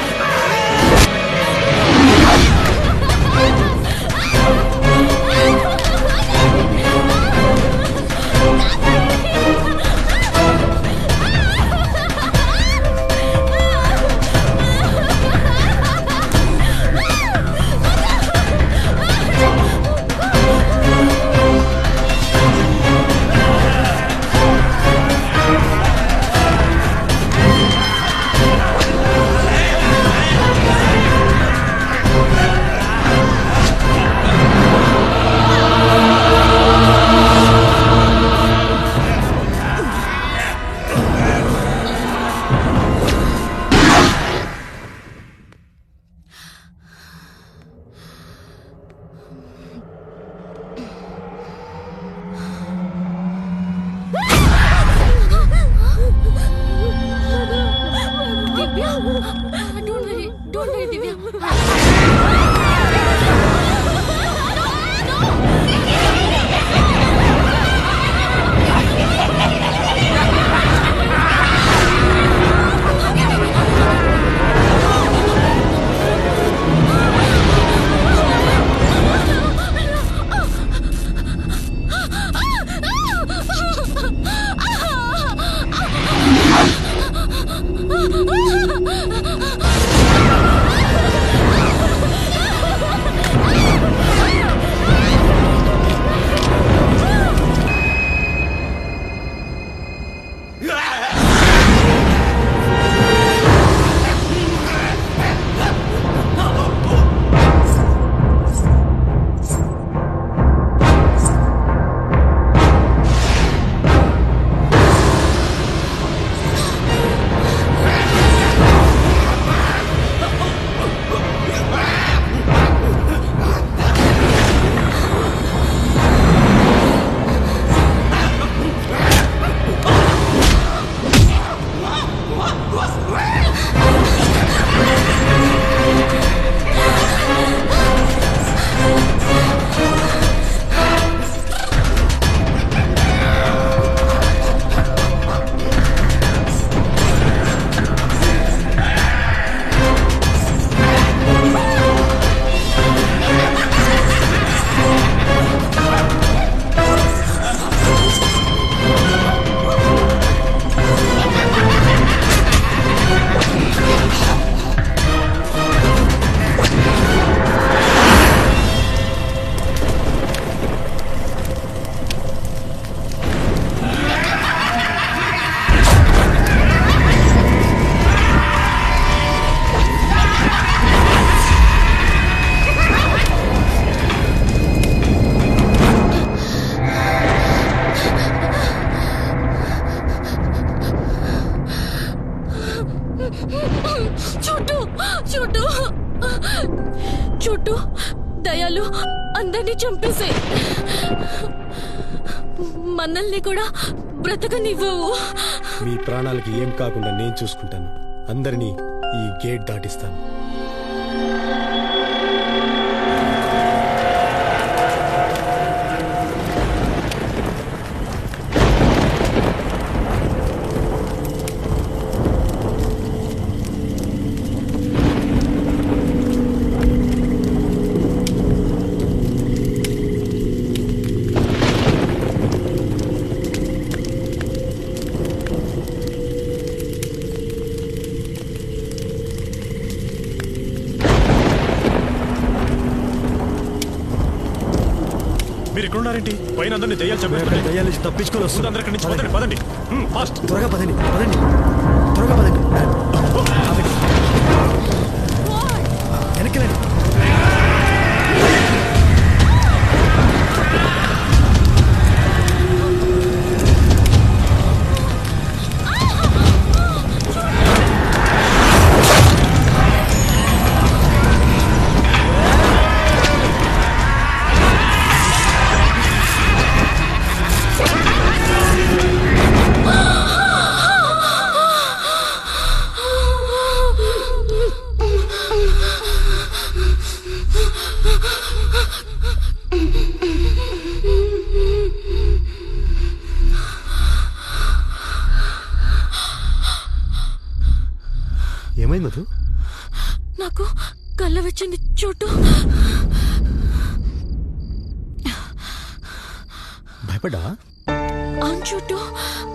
Don't worry, Divya. చుట్టూ దయాలు అందరినీ చంపేశాయి. మనల్ని కూడా బ్రతకనివ్వవు. మీ ప్రాణాలకి ఏం కాకుండా నేను చూసుకుంటాను. అందరినీ ఈ గేట్ దాటిస్తాను. మీరు ఇక్కడ ఉన్నారేంటి? పైన అందరినీ దయ్యాలు చెప్పారు. దయ్యాల నుంచి తప్పించుకొని వస్తుంది. అందరూ ఇక్కడి నుంచి పదండి, పదండి. ఫాస్ట్, త్వరగా పదండి, పదండి, త్వరగా పదండి. వెనక్కిలండి. ఏమైంది మధు? నాకు కళ్ళ వచ్చింది చోటు. భయపడ్డా? అవును చోటు,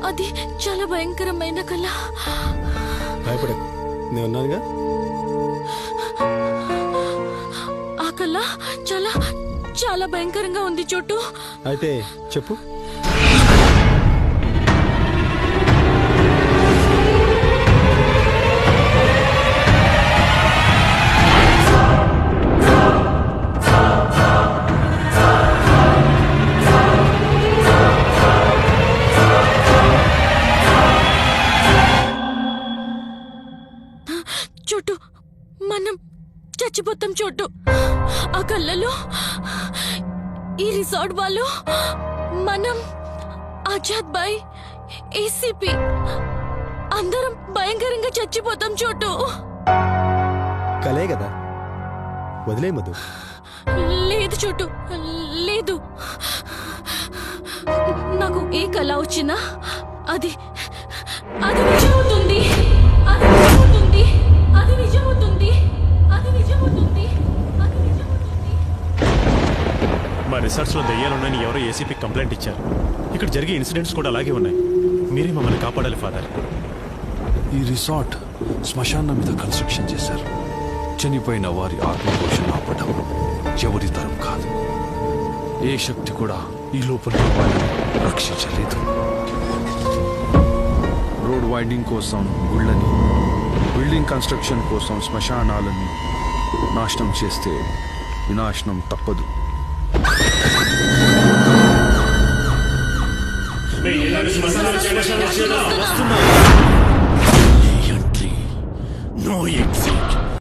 అది చాలా భయంకరమైన కళ. భయపడకు, నేను ఉన్నానుగా. ఆ కళ చాలా చాలా భయంకరంగా ఉంది చోటు. అయితే చెప్పు. చోటు, మనం చచ్చిపోతాం చోటు. ఆ కళ్ళలో ఈ రిసార్ట్ వాళ్ళు, మనం, ఆజాద్ బాయ్, ఏసీపీ అందరం భయంకరంగా చచ్చిపోతాం చోటు. కలే కదా, వదిలే మధు. లేదు చోటు, లేదు. నాకు ఏ కళ వచ్చినా అది అది నిజమవుతుంది, అది నిజమవుతుంది, అది నిజమవుతుంది, అది నిజమవుతుంది, అది నిజమవుతుంది. మా రిసార్ట్స్ లో దయ్యాలున్నాయని ఎవరో ఏసీపీ కంప్లైంట్ ఇచ్చారు. ఇక్కడ జరిగే ఇన్సిడెంట్స్ కూడా అలాగే ఉన్నాయి. మీరే మమ్మల్ని కాపాడాలి ఫాదర్. ఈ రిసార్ట్ శ్మశానం మీద కన్స్ట్రక్షన్ చేశారు. చనిపోయిన వారి ఆత్మఘోషణ ఆపడం ఎవరి తరం కాదు. ఏ శక్తి కూడా ఈ లోపల వాళ్ళని రక్షించలేదు. రోడ్ వైండింగ్ కోసం గుళ్ళని, బిల్డింగ్ కన్స్ట్రక్షన్ కోసం శ్మశానాలని నాశనం చేస్తే వినాశనం తప్పదు. No entry, no exit.